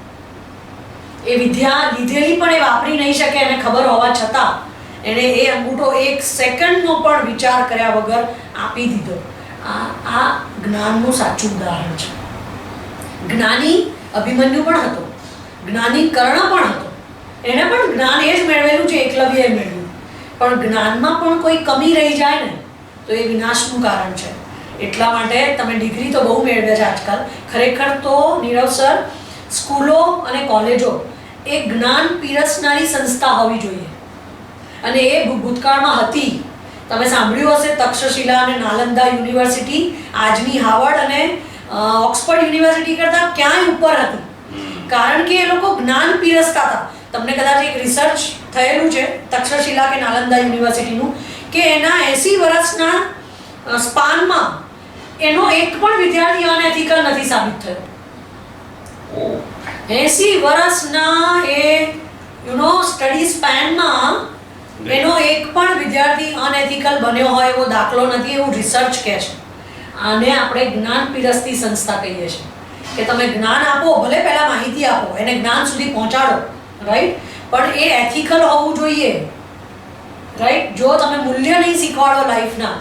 એ વિદ્યા લીધેલી પણ એ વાપરી નહીં શકે એને ખબર હોવા છતાં એણે એ અંગૂઠો એક સેકન્ડનો પણ વિચાર કર્યા વગર આપી દીધો. આ જ્ઞાનનું સાચું ઉદાહરણ છે. જ્ઞાની અભિમન્યુ પણ હતો, જ્ઞાની કર્ણ પણ હતો. એણે પણ જ્ઞાન એ જ મેળવેલું છે એકલવ્યએ મેળવ્યું, પણ જ્ઞાનમાં પણ કોઈ કમી રહી જાય ને તો એ વિનાશનું કારણ છે. એટલા માટે તમે ડિગ્રી તો બહુ મેળવે છે આજકાલ. ખરેખર તો નીરવ સર, સ્કૂલો અને કોલેજો એ જ્ઞાન પીરસનારી સંસ્થા હોવી જોઈએ. અને એ ભૂતકાળમાં હતી. તમે સાંભળ્યું હશે તક્ષશિલા અને નાલંદા યુનિવર્સિટી આજની હાવર્ડ અને ઓક્સફર્ડ યુનિવર્સિટી કરતાં ક્યાંય ઉપર હતી, કારણ કે એ લોકો જ્ઞાન પીરસતા હતા. તમને કદાચ એક રિસર્ચ થયેલું છે તક્ષશિલા કે નાલંદા યુનિવર્સિટીનું કે એના 80 વર્ષના સ્પાનમાં એનો એક પણ વિદ્યાર્થી અનએથિકલ નથી સાબિત થયો. 80 વર્ષના એ સ્ટડી સ્પેનમાં એનો એક પણ વિદ્યાર્થી અનએથિકલ બન્યો હોય એવો દાખલો નથી, એવું રિસર્ચ કહે છે. આને આપણે જ્ઞાન પીરસતી સંસ્થા કહીએ છીએ કે તમે જ્ઞાન આપો, ભલે પહેલા માહિતી આપો, એને જ્ઞાન સુધી પહોંચાડો, રાઈટ, પણ એ એથિકલ હોવું જોઈએ, રાઈટ. જો તમે મૂલ્ય નહીં શીખવાડો લાઈફના,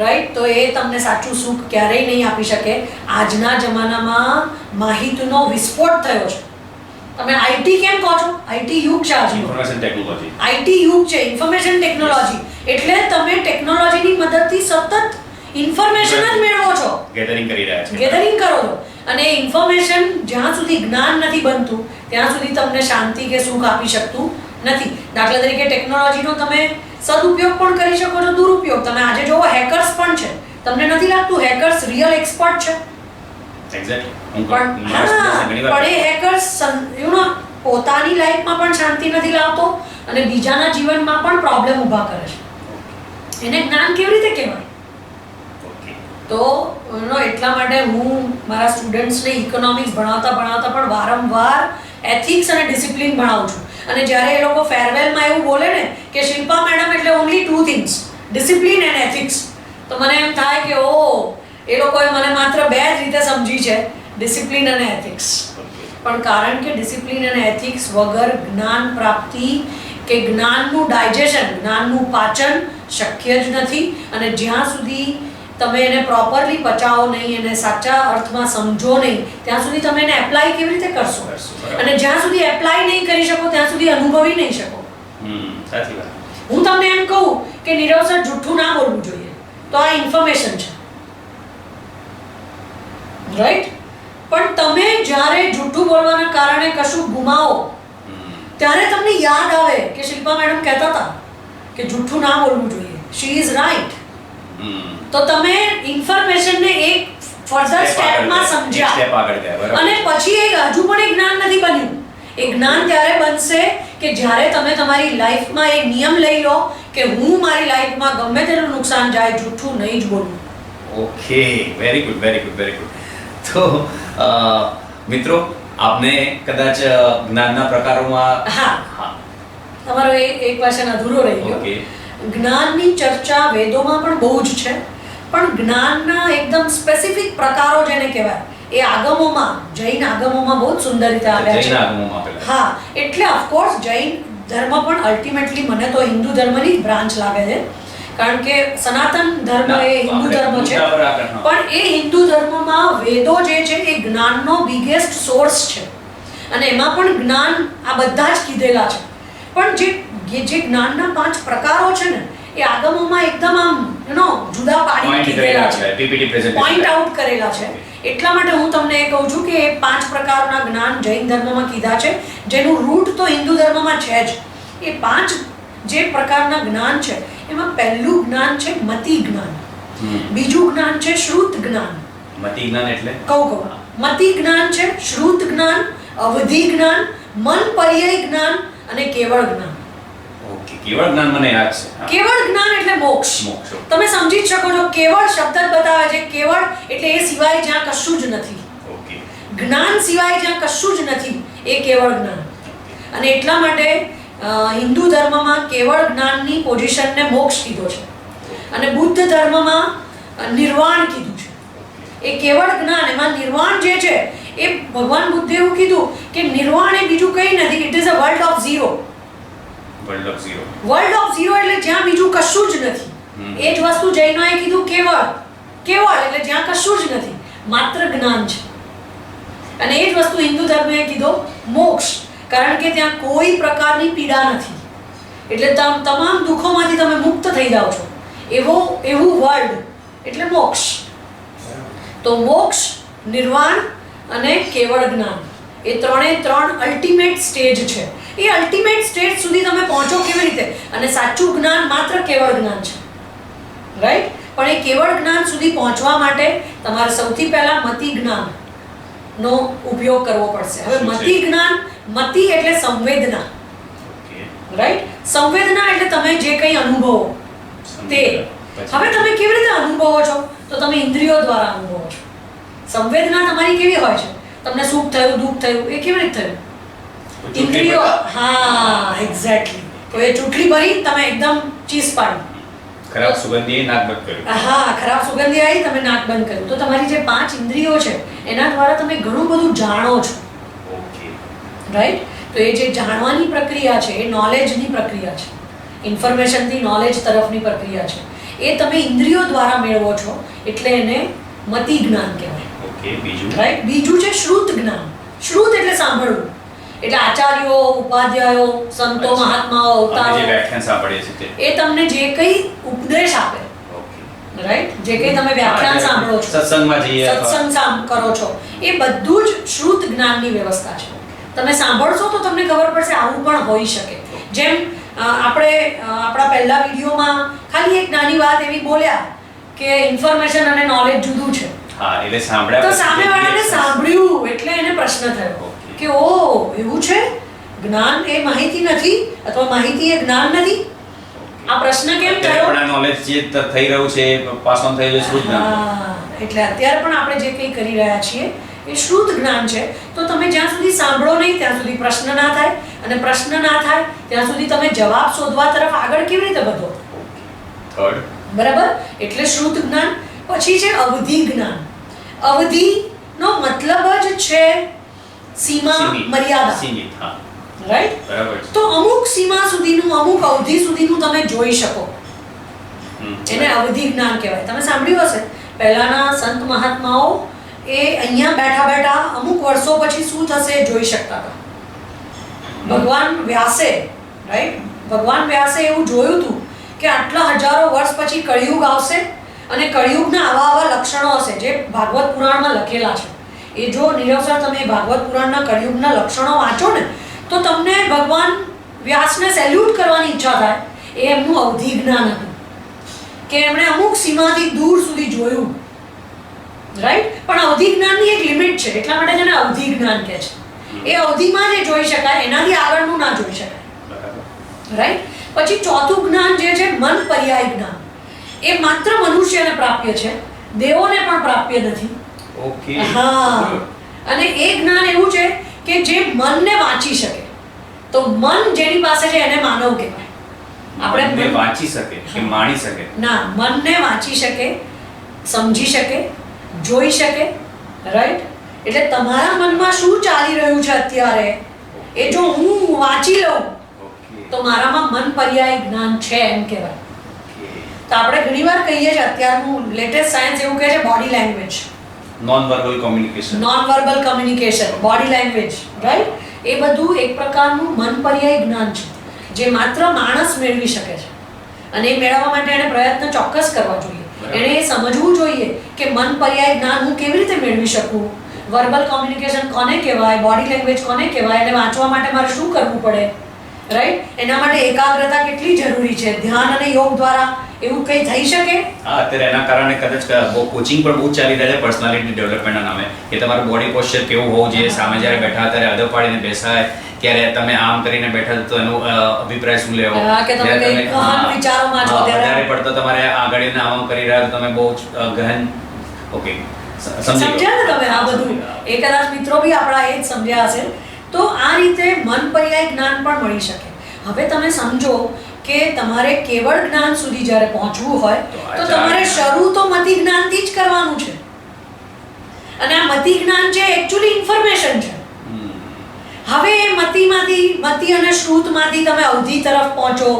રાઈટ, તો એ તમને સાચું સુખ ક્યારેય નહીં આપી શકે. આજના જમાનામાં માહિતીનો વિસ્ફોટ થયો છે. તમે આઈટી કેમ કહો છો? આઈટી યુગ છે આજનો, ઇન્ફોર્મેશન ટેકનોલોજી. આઈટી યુગ છે, ઇન્ફોર્મેશન ટેકનોલોજી. એટલે તમે ટેકનોલોજીની મદદથી સતત ઇન્ફોર્મેશન જ મેળવો છો, ગેધરિંગ કરી રહ્યા છો, ગેધરિંગ કરો છો. અને ઇન્ફોર્મેશન જ્યાં સુધી જ્ઞાન નથી બનતું ત્યાં સુધી તમને શાંતિ કે સુખ આપી શકતું નથી. દાખલા તરીકે ટેકનોલોજીનો તમે સદુપયોગ પણ કરી શકો છો, દુરુપયોગ. તમે આજે જોવો હેકર્સ પણ છે. તમને નથી લાગતું હેકર્સ રિયલ એક્સપર્ટ છે? એક્ઝેક્ટલી. પણ એ હેકર્સ પોતાની લાઈફમાં પણ શાંતિ નથી લાવતો અને બીજાના જીવનમાં પણ પ્રોબ્લેમ ઊભા કરે છે. એને જ્ઞાન કેવી રીતે કહેવાય? તો એટલા માટે હું મારા સ્ટુડન્ટ્સને ઇકોનોમિક્સ ભણાવતા પણ વારંવાર એથિક્સ અને ડિસિપ્લિન ભણાવું છું. અને જ્યારે એ લોકો ફેરવેલમાં એવું બોલે ને કે શિલ્પા મેડમ એટલે only 2 things, discipline and ethics, તો મને એમ થાય કે એ લોકોએ મને માત્ર 2 જ રીતે સમજી છે, ડિસિપ્લિન અને એથિક્સ. પણ કારણ કે ડિસિપ્લિન અને એથિક્સ વગર જ્ઞાન પ્રાપ્તિ કે જ્ઞાનનું ડાયજેશન, જ્ઞાનનું પાચન શક્ય જ નથી. અને જ્યાં સુધી તમે એને પ્રોપરલી પચાવો નહીં, એને સાચા અર્થમાં સમજો નહીં, ત્યાં સુધી તમે એને એપ્લાય કેવી રીતે કરશો? અને જ્યાં સુધી એપ્લાય નહીં કરી શકો ત્યાં સુધી અનુભવી નહીં શકો. સાચી વાત. હું તમને એમ કહું કે નીરવ સર જૂઠું ના બોલવું જોઈએ, તો આ ઇન્ફોર્મેશન છે. રાઈટ? પણ તમે જ્યારે જૂઠું બોલવાના કારણે કશું ગુમાવો ત્યારે તમને યાદ આવે કે શિલ્પા મેડમ કહેતા હતા કે જૂઠું ના બોલવું જોઈએ. She is right. તો તમે ઇન્ફોર્મેશનને એક ફર્ધર સ્ટેપમાં સમજ્યા અને પછી એક હજુ પણ એક જ્ઞાન નથી બન્યું. એ જ્ઞાન ત્યારે બનશે કે જ્યારે તમે તમારી લાઈફમાં એક નિયમ લઈ લો કે હું મારી લાઈફમાં ગમે તેટલું નુકસાન જાય જૂઠું નહીં જ બોલું. Okay, very good, very good, very good. તો મિત્રો, આપને કદાચ જ્ઞાનના પ્રકારોમાં હા, તમારો એક ક્વેશ્ચન અધૂરો રહી ગયો. ઓકે. જ્ઞાનની ચર્ચા વેદોમાં પણ બહુ જ છે, પણ જ્ઞાનના એકદમ સ્પેસિફિક પ્રકારો જેને કહેવાય એ આગમોમાં, જૈન આગમોમાં બહુ જ સુંદર રીતે આવ્યા છે. જૈન આગમોમાં પેલા. હા, એટલે ઓફકોર્સ જૈન ધર્મ પણ અલ્ટિમેટલી મને તો હિન્દુ ધર્મની જ બ્રાન્ચ લાગે છે, કારણ કે સનાતન ધર્મ એ હિન્દુ ધર્મ છે. પણ એ હિન્દુ ધર્મમાં વેદો જે છે એ જ્ઞાનનો બિગેસ્ટ સોર્સ છે અને એમાં પણ જ્ઞાન આ બધા જ કીધેલા છે. પણ જે જ્ઞાનના 5 પ્રકારો છે ને એ આગમોમાં એકદમ આમ જુદા પાડી કીધેલા છે, પોઈન્ટ આઉટ કરેલા છે. એટલા માટે હું તમને એ કહું છું કે એ 5 પ્રકારના જ્ઞાન જૈન ધર્મમાં કીધા છે, જેનું રૂટ તો હિન્દુ ધર્મમાં છે જ. એ 5 જે પ્રકારના જ્ઞાન છે એમાં પહેલું જ્ઞાન છે મતિ જ્ઞાન, બીજું જ્ઞાન છે શ્રુત જ્ઞાન. મતિ જ્ઞાન એટલે કહું મતિ જ્ઞાન છે, શ્રુત જ્ઞાન, અવધિ જ્ઞાન, મન પર્યય જ્ઞાન અને કેવળ જ્ઞાન. ઓકે, કેવળ જ્ઞાન મને યાદ છે. કેવળ જ્ઞાન એટલે મોક્ષ. તમે સમજી જ શકો છો, કેવળ શબ્દ જ બતાવે છે. કેવળ એટલે એ સિવાય જ્યાં કશું જ નથી. ઓકે. જ્ઞાન સિવાય જ્યાં કશું જ નથી એ કેવળ જ્ઞાન. અને એટલા માટે હિન્દુ ધર્મમાં કેવળ જ્ઞાનની પોઝિશનને મોક્ષ કીધો છે અને બુદ્ધ ધર્મમાં નિર્વાણ કીધું છે. એ કેવળ જ્ઞાન, એમાં નિર્વાણ જે છે એ ભગવાન બુદ્ધે એવું કીધું કે નિર્વાણ એ બીજું કંઈ નથી, it is a world of zero. World of zero. World of zero એટલે જ્યાં બીજું કશું જ નથી. એ જ વસ્તુ જૈનોએ કીધું કેવળ. કેવળ એટલે જ્યાં કશું જ નથી, માત્ર જ્ઞાન છે. અને એ જ વસ્તુ હિન્દુ ધર્મે કીધો મોક્ષ, કારણ કે ત્યાં કોઈ પ્રકારની પીડા નથી. એટલે તમામ દુઃખોમાંથી તમે મુક્ત થઈ જાઓ છો. એવું વર્લ્ડ એટલે મોક્ષ. તો મોક્ષ, નિર્વાણ અને કેવળ જ્ઞાન એ ત્રણ અલ્ટિમેટ સ્ટેજ છે. એ અલ્ટિમેટ સ્ટેજ સુધી તમે પહોંચો કેવી રીતે? અને સાચું જ્ઞાન માત્ર કેવળ જ્ઞાન છે, રાઈટ? પણ એ કેવળ જ્ઞાન સુધી પહોંચવા માટે તમારે સૌથી પહેલા મતિ જ્ઞાન નો ઉપયોગ કરવો પડશે. હવે મતિ જ્ઞાન, મતિ એટલે સંવેદના, રાઈટ? સંવેદના એટલે તમે જે કંઈ અનુભવો તે. હવે તમે કેવી રીતે અનુભવો છો? તો તમે ઇન્દ્રિયો દ્વારા અનુભવો છો. સંવેદના તમારી કેવી હોય છે? તમને સુખ થયું, દુઃખ થયું, એ કેવી રીતે થયું? ઇન્દ્રિયો. હા, એક્ઝેક્ટલી. તો એ ચૂંટણી ભરી તમે એકદમ ચીસ પાડી, ખરાબ સુગંધી નાક બંધ કર્યું. હા, ખરાબ સુગંધી આવી, તમે નાક બંધ કર્યું. તો તમારી જે 5 ઇન્દ્રિયો છે એના દ્વારા તમે ઘણું બધું જાણો છો. Okay, right? તો એ જે જાણવાની પ્રક્રિયા છે એ નોલેજની પ્રક્રિયા છે, ઇન્ફોર્મેશનથી નોલેજ તરફની પ્રક્રિયા છે. એ તમે ઇન્દ્રિયો દ્વારા મેળવો છો, એટલે એને મતિ જ્ઞાન કહેવાય. ઓકે, બીજું? રાઈટ. બીજું છે શ્રુત જ્ઞાન. શ્રુત એટલે સાંભળવું. એટલે આચાર્યો, ઉપાધ્યાયો, સંતો, મહાત્માઓ, અવતારો, જે વ્યાખ્યાન સાંભળીએ છીએ એ તમને જે કંઈ ઉપદેશ આપે, રાઈટ? જે કંઈ તમે વ્યાખ્યાન સાંભળો છો, સત્સંગમાં જઈએ, સત્સંગ કરો છો, એ બધું જ શ્રુત જ્ઞાનની વ્યવસ્થા છે. તમે સાંભળશો તો તમને ખબર પડશે આવું પણ હોઈ શકે. જેમ આપણે આપણા પહેલા વિડીયોમાં ખાલી એક નાની વાત એવી બોલ્યા કે ઇન્ફોર્મેશન અને નોલેજ જુદું છે. હા, એટલે સાંભળ્યા તો સામેવાળાને સાંભળ્યું એટલે એને પ્રશ્ન થયો કે ઓ એવું છે, જ્ઞાન એ માહિતી નથી અથવા માહિતી એ જ્ઞાન નથી. આ પ્રશ્ન કેમ થયો? પણ આ નોલેજ જે થઈ રહ્યું છે પાસ ઓન થઈ રહ્યું છે શ્રુત જ્ઞાન. એટલે અત્યારે પણ આપણે જે કંઈ કરી રહ્યા છીએ એ શ્રુત જ્ઞાન છે. તો તમે જ્યાં સુધી સાંભળો નહીં ત્યાં સુધી પ્રશ્ન ના થાય, અને પ્રશ્ન ના થાય ત્યાં સુધી તમે જવાબ શોધવા તરફ આગળ કેવી રીતે વધો? થર્ડ. બરાબર? એટલે શ્રુત જ્ઞાન. પછી છે અવધિ જ્ઞાન. અવધિનો મતલબ જ છે સીમા, મર્યાદા. સીમિત. હા, રાઈટ? બરાબર. તો અમુક સીમા સુધીનું, અમુક અવધિ સુધીનું તમે જોઈ શકો, એને અવધિ જ્ઞાન કહેવાય. તમે સાંભળ્યું હશે પહેલાના સંત મહાત્માઓ એ અહીંયા બેઠા બેઠા અમુક વર્ષો પછી શું થશે જોઈ શકતા હતા. ભગવાન વ્યાસે, રાઈટ? ભગવાન વ્યાસે એવું જોયું હતું કે આટલા હજારો વર્ષ પછી કળિયુગ આવશે અને કળિયુગના આવા લક્ષણો હશે જે ભાગવત પુરાણમાં લખેલા છે. એ જો નીરવ સર તમે ભાગવત પુરાણના કળિયુગના લક્ષણો વાંચો ને તો તમને ભગવાન વ્યાસને સેલ્યુટ કરવાની ઈચ્છા થાય. એ એમનું અવધિ જ્ઞાન હતું કે એમણે અમુક સીમાથી દૂર સુધી જોયું, રાઈટ. પણ અવધિ જ્ઞાનની એક લિમિટ છે, એટલા માટે જેને અવધિ જ્ઞાન કહે છે. એ અવધિમાં જે જોઈ શકાય એનાથી આગળનું ના જોઈ શકાય, રાઈટ. પછી ચોથું જ્ઞાન જે છે મન પર્યાય જ્ઞાન, એ માત્ર મનુષ્યને પ્રાપ્ય છે, દેવોને પણ પ્રાપ્ય નથી. ઓકે. હા. અને એ જ્ઞાન એવું છે કે જે મનને વાંચી શકે. તો મન જેની પાસે છે એને માનવ કહેવાય. આપણે વાંચી શકે કે માણી શકે? ના, મનને વાંચી શકે, સમજી શકે, જોઈ શકે, રાઈટ. એટલે તમારા મનમાં શું ચાલી રહ્યું છે અત્યારે એ જો હું વાંચી લઉં તો મારામાં મન પર્યાય જ્ઞાન છે એમ કહેવાય. તો આપણે ઘણીવાર કહીએ છીએ, અત્યારનું લેટેસ્ટ સાયન્સ એવું કહે છે body language, non verbal communication, non verbal communication, body language, right. એ બધું એક પ્રકારનું મન પર્યાય જ્ઞાન છે જે માત્ર માણસ મેળવી શકે છે. અને એ મેળવવા માટે એને પ્રયત્ન ચોક્કસ કરવા જોઈએ. એણે એ સમજવું જોઈએ કે મન પર્યાય જ્ઞાન હું કેવી રીતે મેળવી શકું, વર્બલ કોમ્યુનિકેશન કોને કહેવાય, બોડી લેંગ્વેજ કોને કહેવાય, એને વાંચવા માટે મારે શું કરવું પડે, રાઈટ. એના માટે એકાગ્રતા કેટલી જરૂરી છે, ધ્યાન અને યોગ દ્વારા એવું કંઈ થઈ શકે. હા, અત્યારે એના કારણે કદાચ કોચિંગ પણ બહુ ચાલી રહ્યા છે પર્સનાલિટી ડેવલપમેન્ટના નામે, કે તમારું બોડી પોસ્ચર કેવું હોવું જોઈએ, સામે જ્યારે બેઠા ત્યારે અદબ પાડીને બેસાય, ત્યારે તમે આમ કરીને બેઠા તો એનો અભિપ્રાય શું લેવો, કે તમે કંઈ ગહન વિચારોમાં છો વધારે પડતો તમારે આંગળીને આમ કરી રહ્યા તો તમે બહુ ગહન. ઓકે, સમજ્યા ને તમે આ બધું? એ કદાચ મિત્રો બી આપણા એ જ સમજ્યા હશે. તો આ રીતે મન પર્યાય જ્ઞાન પણ મળી શકે. હવે તમે સમજો કે તમારે કેવળ જ્ઞાન સુધી જ્યારે પહોંચવું હોય તો તમારે શરૂ તો મતિ જ્ઞાનથી જ કરવાનું છે. અને આ મતિ જ્ઞાન છે એકચ્યુઅલી ઇન્ફોર્મેશન છે. હવે એ મતિ અને શ્રુતમાંથી તમે અવધિ તરફ પહોંચો,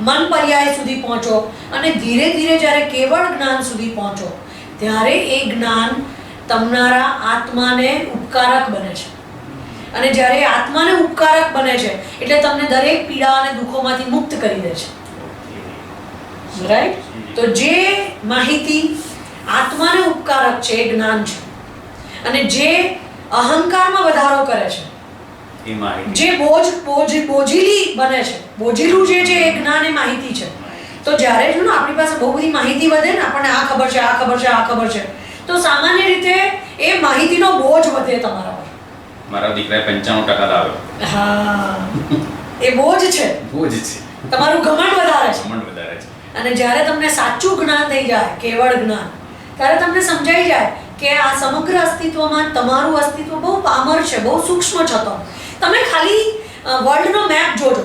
મન પર્યાય સુધી પહોંચો અને ધીરે ધીરે જ્યારે કેવળ જ્ઞાન સુધી પહોંચો ત્યારે એ જ્ઞાન તમારા આત્માને ઉપકારક બને છે. અને જ્યારે આત્માને ઉપકારક બને છે એટલે તમને દરેક પીડા અને દુઃખોમાંથી મુક્ત કરી દે છે, રાઈટ. તો જે માહિતી આત્માને ઉપકારક છે એ જ્ઞાન છે. અને જે અહંકારમાં વધારો કરે છે, જે બોજીલી બને છે, બોજીલું જે છે એ જ્ઞાન એ માહિતી છે. તો જ્યારે જો ને આપણી પાસે બહુ બધી માહિતી વધે ને, આપણને આ ખબર છે, આ ખબર છે, આ ખબર છે, તો સામાન્ય રીતે એ માહિતીનો બોજ વધે તમારા પર. મારા દીકરાએ 95% લાવ્યો. હા, એ બોજ છે, બોજ છે. તમારું ઘમંડ વધારે છે. ઘમંડ વધારે છે. અને જ્યારે તમને સાચું જ્ઞાન થઈ જાય, કેવળ જ્ઞાન, ત્યારે તમને સમજાઈ જાય કે આ સમગ્ર અસ્તિત્વમાં તમારું અસ્તિત્વ બહુ પામર છે, બહુ સૂક્ષ્મ છે. તમે ખાલી વર્લ્ડનો મેપ જોજો,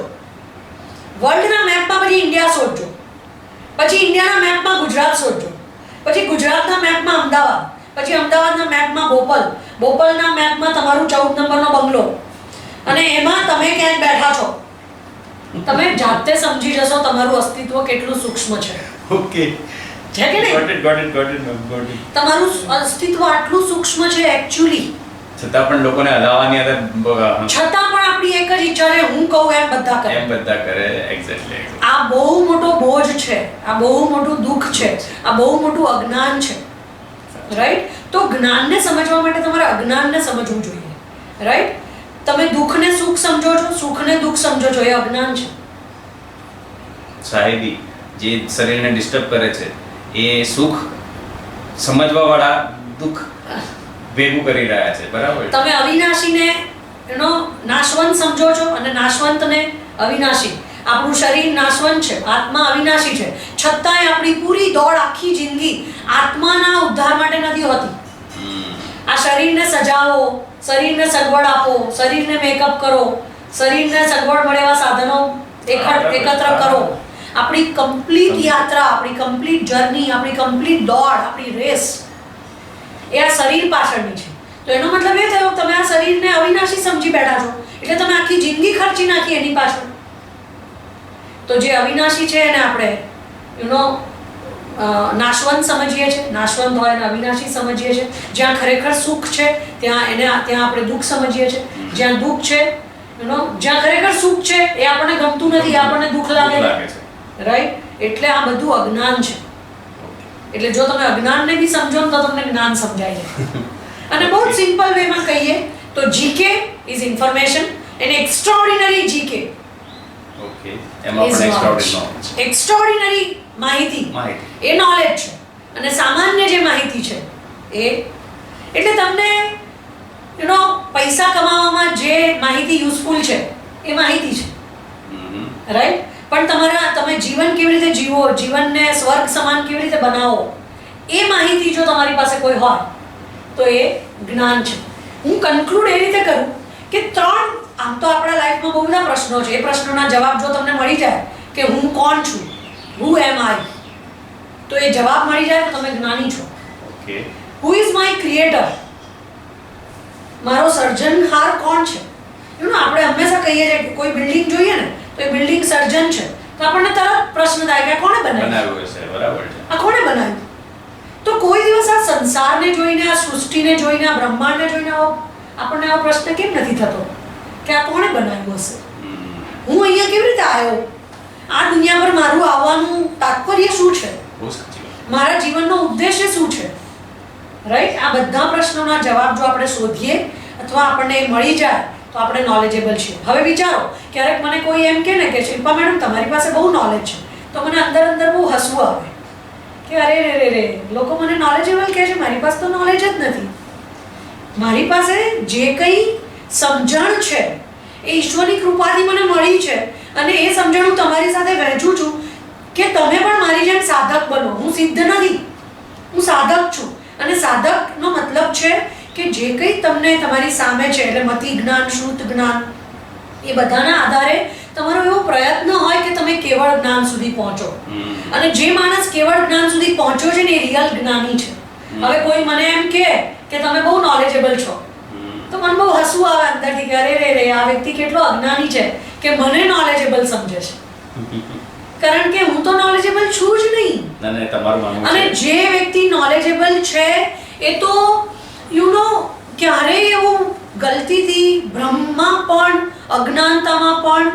વર્લ્ડના મેપમાં પછી ઇન્ડિયા શોધજો, પછી ઇન્ડિયાના મેપમાં ગુજરાત શોધજો, પછી ગુજરાતના મેપમાં અમદાવાદ, પછી અમદાવાદના મેપમાં બોપલ, બોપલના મેપમાં તમારું 14 નંબરનો બંગલો, અને એમાં તમે ક્યાંક બેઠા છો. તમે જાતે સમજી જશો તમારું અસ્તિત્વ કેટલું સૂક્ષ્મ છે. ઓકે, છે કે નહીં? Got it. તમારું અસ્તિત્વ આટલું સૂક્ષ્મ છે એકચ્યુઅલી. છતાં પણ લોકોને હલાવવાની આદત, છતાં પણ આપણી એક જ ઈચ્છા છે, હું કહું એમ બધા કરે. એમ બધા કરે. એક્ઝેક્ટલી. આ બહુ મોટો બોજ છે, આ બહુ મોટું દુઃખ છે, આ બહુ મોટું અજ્ઞાન છે, રાઈટ. તો જ્ઞાનને સમજવા માટે તમારે અજ્ઞાનને સમજવું જોઈએ, રાઈટ. તમે દુઃખને સુખ સમજો છો, સુખને દુઃખ સમજો છો, એ અજ્ઞાન છે. સાહેબી જે શરીરને ડિસ્ટર્બ કરે છે એ સુખ સમજવા વાળા દુઃખ ભેગું કરી રહ્યા છે, બરાબર. તમે અવિનાશીને એનો નાશવંત સમજો છો અને નાશવંતને અવિનાશી. આપણું શરીર નાશવંત છે, આત્મા અવિનાશી છે, છતાંય આપણી પૂરી દોડ આખી જિંદગી આત્માના ઉદ્ધાર માટે નથી હોતી. આ શરીરને સજાવો, શરીરને સગવડ આપો, શરીરને મેકઅપ કરો, શરીરને સગવડ મળે એવા સાધનો એકત્ર કરો. આપણી કમ્પ્લીટ યાત્રા, આપણી કમ્પ્લીટ જર્ની, આપણી કમ્પ્લીટ દોડ, આપણી રેસ એ આ શરીર પાછળની છે. તો એનો મતલબ એ થયો તમે આ શરીરને અવિનાશી સમજી બેઠા છો એટલે તમે આખી જિંદગી ખર્ચી નાખી એની પાછળ. તો જે અવિનાશી છે એને આપણે નાશવંત સમજીએ છીએ, નાશવંત હોય એને અવિનાશી સમજીએ છીએ. જ્યાં ખરેખર સુખ છે ત્યાં આપણે દુઃખ સમજીએ છીએ. જ્યાં દુઃખ છે જ્યાં ખરેખર સુખ છે એ આપણને ગમતું નથી, આપણને દુઃખ લાગે છે, રાઈટ. એટલે આ બધું અજ્ઞાન છે. એટલે જો તમે અજ્ઞાનને બી સમજો તો તમને જ્ઞાન સમજાય છે. અને બહુ જ સિમ્પલ વેમાં કહીએ તો GK is information and extraordinary GK okay, એમાં પણ એક્સ્ટ્રાઓર્ડિનરી એક્સ્ટ્રાઓર્ડિનરી માહિતી એ નોલેજ છે. અને સામાન્ય જે માહિતી છે એ એટલે તમને પૈસા કમાવામાં જે માહિતી યુઝફુલ છે એ માહિતી છે, રાઈટ. પણ તમે જીવન કેવી રીતે જીવો, જીવનને સ્વર્ગ સમાન કેવી રીતે બનાવો, એ માહિતી જો તમારી પાસે કોઈ હોય તો એ જ્ઞાન છે. હું કન્ક્લુડ એ રીતે કરું કે આમ તો આપણા લાઈફમાં બહુ બધા પ્રશ્નો છે. એ પ્રશ્નોના જવાબ જો તમને મળી જાય કે હું કોણ છું, હુ એમ આઈ, તો એ જવાબ મળી જાય તો તમે જ્ઞાની છો. Okay. Who is my creator, મારો સર્જનહાર કોણ છે. આપણે હંમેશા કહીએ છીએ કે કોઈ બિલ્ડિંગ જોઈએ ને તો એ બિલ્ડિંગ સર્જન છે, તો આપણને તરત પ્રશ્ન થાય કે કોણે બનાવ્યું છે. બરાબર છે. આ કોણે બનાવ્યું? તો કોઈ દિવસ આ સંસારને જોઈને, આ સૃષ્ટિને જોઈને, આ બ્રહ્માંડને જોઈને આપણને આવો પ્રશ્ન કેમ નથી થતો કે આ કોણે બનાવ્યું હશે? હું અહીંયા કેવી રીતે આવ્યો? આ દુનિયા પર મારું આવવાનું તાત્પર્ય શું છે? મારા જીવનનો ઉદ્દેશ્ય શું છે? રાઈટ. આ બધા પ્રશ્નોના જવાબ જો આપણે શોધીએ અથવા આપણને મળી જાય તો આપણે નોલેજેબલ છીએ. હવે વિચારો, ક્યારેક મને કોઈ એમ કહે ને કે શિલ્પા મેડમ તમારી પાસે બહુ નોલેજ છે, તો મને અંદર બહુ હસવું આવે કે અરે રે લોકો મને નોલેજેબલ કહે છે, મારી પાસે તો નોલેજ જ નથી. મારી પાસે જે કંઈ સમજણ છે એ ઈશ્વરની કૃપાથી મને મળી છે અને એ સમજણ હું તમારી સાથે વહેંચું છું કે તમે પણ મારી જેમ સાધક બનો. હું સિદ્ધ નથી, હું સાધક છું. અને સાધકનો મતલબ છે કે જે કંઈ તમને તમારી સામે છે, એટલે મતિ જ્ઞાન, શ્રુત જ્ઞાન, એ બધાના આધારે તમારો એવો પ્રયત્ન હોય કે તમે કેવળ જ્ઞાન સુધી પહોંચો. અને જે માણસ કેવળ જ્ઞાન સુધી પહોંચ્યો છે ને એ રિયલ જ્ઞાની છે. હવે કોઈ મને એમ કહે કે તમે બહુ નોલેજેબલ છો, તો મને બહુ હસવું આવે અંદરથી કે અરે રે આ વ્યક્તિ કેટલો અજ્ઞાની છે કે મને નોલેજેબલ સમજે છે. કારણ કે હું તો નોલેજેબલ છું જ નહીં. અને જે વ્યક્તિ નોલેજેબલ છે એ તો ક્યારેય એવું ગલતીથી ભ્રમમાં પણ, અજ્ઞાનતામાં પણ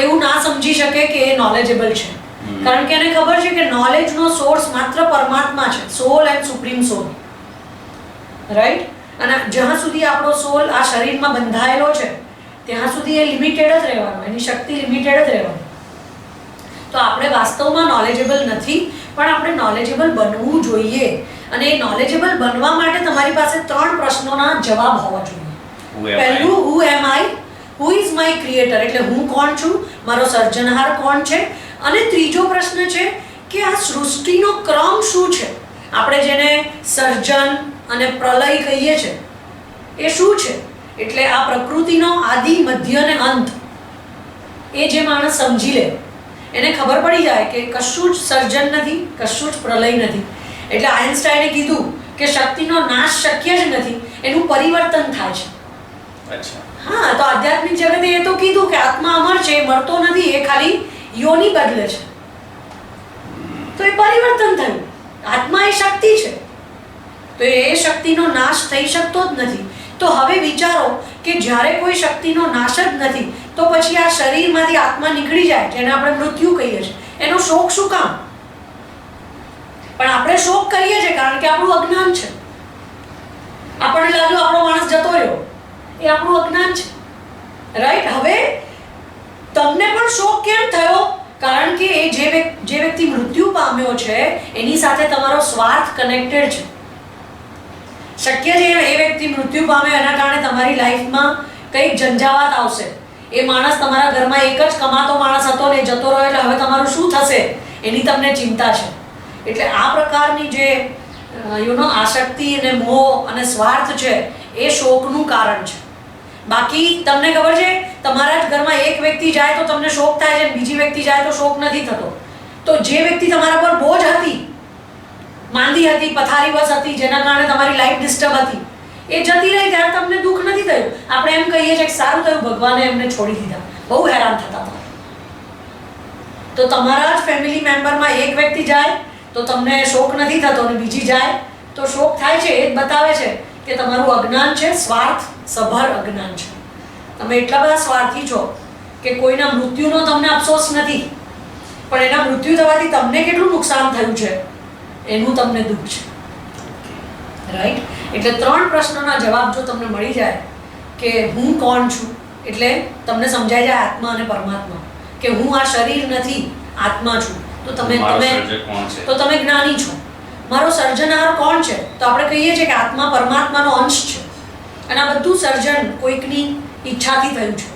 એવું ના સમજી શકે કે એ નોલેજેબલ છે. કારણ કે એને ખબર છે કે નોલેજનો સોર્સ માત્ર પરમાત્મા છે, સોલ એન્ડ સુપ્રીમ સોલ, રાઈટ. અને જ્યાં સુધી આપણો સોલ આ શરીરમાં બંધાયેલો છે ત્યાં સુધી એ લિમિટેડ જ રહેવાનો, એની શક્તિ લિમિટેડ જ રહેવાની. તો આપણે વાસ્તવમાં નોલેજેબલ નથી, પણ આપણે નોલેજેબલ બનવું જોઈએ. અને એ નોલેજેબલ બનવા માટે તમારી પાસે 3 પ્રશ્નોના જવાબ હોવા જોઈએ. પહેલું, હુ એમ આઈ, હુ ઇઝ માય ક્રિએટર, એટલે હું કોણ છું, મારો સર્જનહાર કોણ છે. અને ત્રીજો પ્રશ્ન છે કે આ સૃષ્ટિનો ક્રમ શું છે. આપણે જેને સર્જન અને પ્રલય કહીએ છીએ એ શું છે? એટલે આ પ્રકૃતિનો આદિ, મધ્ય અને અંત એ જે માણસ સમજી લે એને ખબર પડી જાય કે કશું જ સર્જન નથી, કશું જ પ્રલય નથી. એટલે આઇન્સ્ટાઈને કીધું કે શક્તિનો નાશ શક્ય જ નથી, એનું પરિવર્તન થાય છે. અચ્છા. હા, તો આધ્યાત્મિક જગતે એ તો કીધું કે આત્મા અમર છે, મળતો નથી, એ ખાલી યોની બદલે છે. તો એ પરિવર્તન થયું. આત્મા એ શક્તિ છે, તો એ શક્તિનો નાશ થઈ શકતો જ નથી. તો હવે વિચારો કે જ્યારે કોઈ શક્તિનો નાશ જ નથી તો પછી આ શરીરમાંથી આત્મા નીકળી જાય, જેને આપણે મૃત્યુ કહીએ છીએ, એનો શોક શું કામ? પણ આપણે શોક કરીએ છીએ કારણ કે આપણું અજ્ઞાન છે. આપણને લાગ્યું આપણો માણસ જતો રહ્યો, એ આપણું અજ્ઞાન છે, રાઈટ. હવે તમને પણ શોક કેમ થયો? કારણ કે એ જે વ્યક્તિ મૃત્યુ પામ્યો છે એની સાથે તમારો સ્વાર્થ કનેક્ટેડ છે. શક્ય છે એ વ્યક્તિ મૃત્યુ પામે એના કારણે તમારી લાઈફમાં કંઈક ઝંઝાવાત આવશે. એ માણસ તમારા ઘરમાં એક જ કમાતો માણસ હતો ને જતો રહ્યો, એટલે હવે તમારું શું થશે એની તમને ચિંતા છે. એટલે આ પ્રકારની જે આસક્તિ અને મોહ અને સ્વાર્થ છે એ શોકનું કારણ છે. બાકી તમને ખબર છે, તમારા જ ઘરમાં એક વ્યક્તિ જાય તો તમને શોક થાય છે, બીજી વ્યક્તિ જાય તો શોક નથી થતો. તો જે વ્યક્તિ તમારા પર બોજ હતી, માંદી હતી, પથારીવશ હતી, જેના કારણે તમારી લાઈફ ડિસ્ટર્બ હતી, એ જતી રહી ત્યારે તમને દુઃખ નથી થયું. આપણે એમ કહીએ છીએ કે સારું થયું ભગવાને એમને છોડી દીધા, બહુ હેરાન થતા હતા. તો તમારા જ ફેમિલી મેમ્બરમાં એક વ્યક્તિ જાય તો તમને શોક નથી થતો, અને બીજી જાય તો શોક થાય છે. એ જ બતાવે છે કે તમારું અજ્ઞાન છે, સ્વાર્થ સભર અજ્ઞાન છે. તમે એટલા બધા સ્વાર્થી છો કે કોઈના મૃત્યુનો તમને અફસોસ નથી, પણ એના મૃત્યુ થવાથી તમને કેટલું નુકસાન થયું છે એનું તમને દુઃખ છે. રાઈટ? એટલે 3 પ્રશ્નોના જવાબ જો તમને મળી જાય કે હું કોણ છું, એટલે તમને સમજાઈ જાય આત્મા અને પરમાત્મા, કે હું આ શરીર નથી, આત્મા છું, તો તમે મારો તમે સર્જક કોણ છે? તો તમે જ્ઞાની છો. મારો સર્જનાર કોણ છે? તો આપણે કહીએ છીએ કે આત્મા પરમાત્માનો અંશ છે, અને આ બધું સર્જન કોઈકની ઈચ્છાથી થયું છે,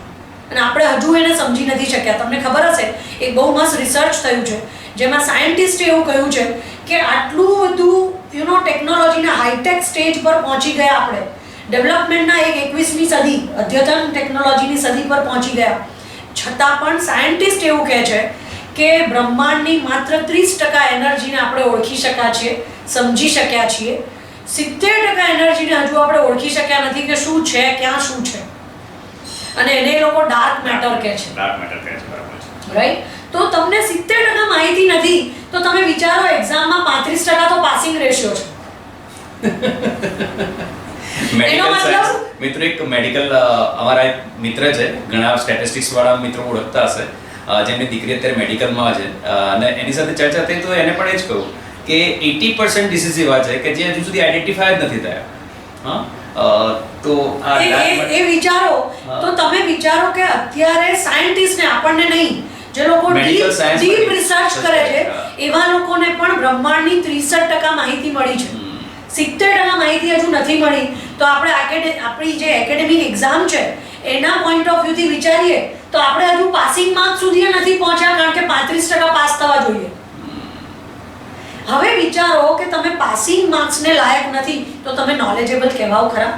અને આપણે હજુ એને સમજી નથી શક્યા. તમને ખબર હશે, એક બહુ મસ્ત રિસર્ચ થયું છે જેમાં સાયન્ટિસ્ટે એવું કહ્યું છે કે આટલું બધું ટેકનોલોજીના હાઈટેક સ્ટેજ પર પહોંચી ગયા આપણે, ડેવલપમેન્ટના એક 21મી સદી, અદ્યતન ટેકનોલોજીની સદી પર પહોંચી ગયા, છતાં પણ સાયન્ટિસ્ટ એવું કહે છે કે બ્રહ્માંડની માત્ર 30% એનર્જીને આપણે ઓળખી શક્યા છીએ, સમજી શક્યા છીએ. 70% એનર્જીને હજુ આપણે ઓળખી શક્યા નથી કે શું છે, ક્યાં શું છે, અને એને એ લોકો ડાર્ક મેટર કહે છે. ડાર્ક મેટર કહે છે, બરાબર છે. રાઈટ? તો તમને 70% માહિતી નથી, તો તમે વિચારો એક્ઝામમાં 35% તો પાસિંગ રેશિયો છે. મેડિકલ મતલબ? સાયન્સ મિત્રો, એક મેડિકલ અમારા એક મિત્ર છે, ઘણા સ્ટેટિસ્ટિક્સ વાળા મિત્રો ઓળખતા હશે, જેમની દીકરી અત્યારે મેડિકલમાં છે, અને એની સાથે ચર્ચા થઈ તો એને પણ એ જ કહ્યું કે 80% ડિસીઝ એવા છે કે જે હજુ સુધી આઈડેન્ટિફાય જ નથી થયા. તો આ એ વિચારો. તો તમે વિચારો કે અત્યારે સાયન્ટિસ્ટને, આપણને નહીં, જે લોકો Medical science ડીપ પર રિસર્ચ કરે છે, એવા લોકોને પણ બ્રહ્માંડની 63% માહિતી મળી છે, 70% માહિતી હજુ નથી મળી. તો આપણે આપણી જે એકેડેમિક એક્ઝામ છે એના પોઈન્ટ ઓફ વ્યૂથી વિચારીએ તો આપણે હજુ પાસિંગ માર્ક સુધી નથી પહોંચ્યા, કારણ કે 35% પાસ થવા જોઈએ. હવે વિચારો કે તમે પાસિંગ માર્ક્સને લાયક નથી, તો તમે નોલેજેબલ કહેવાઓ ખરા?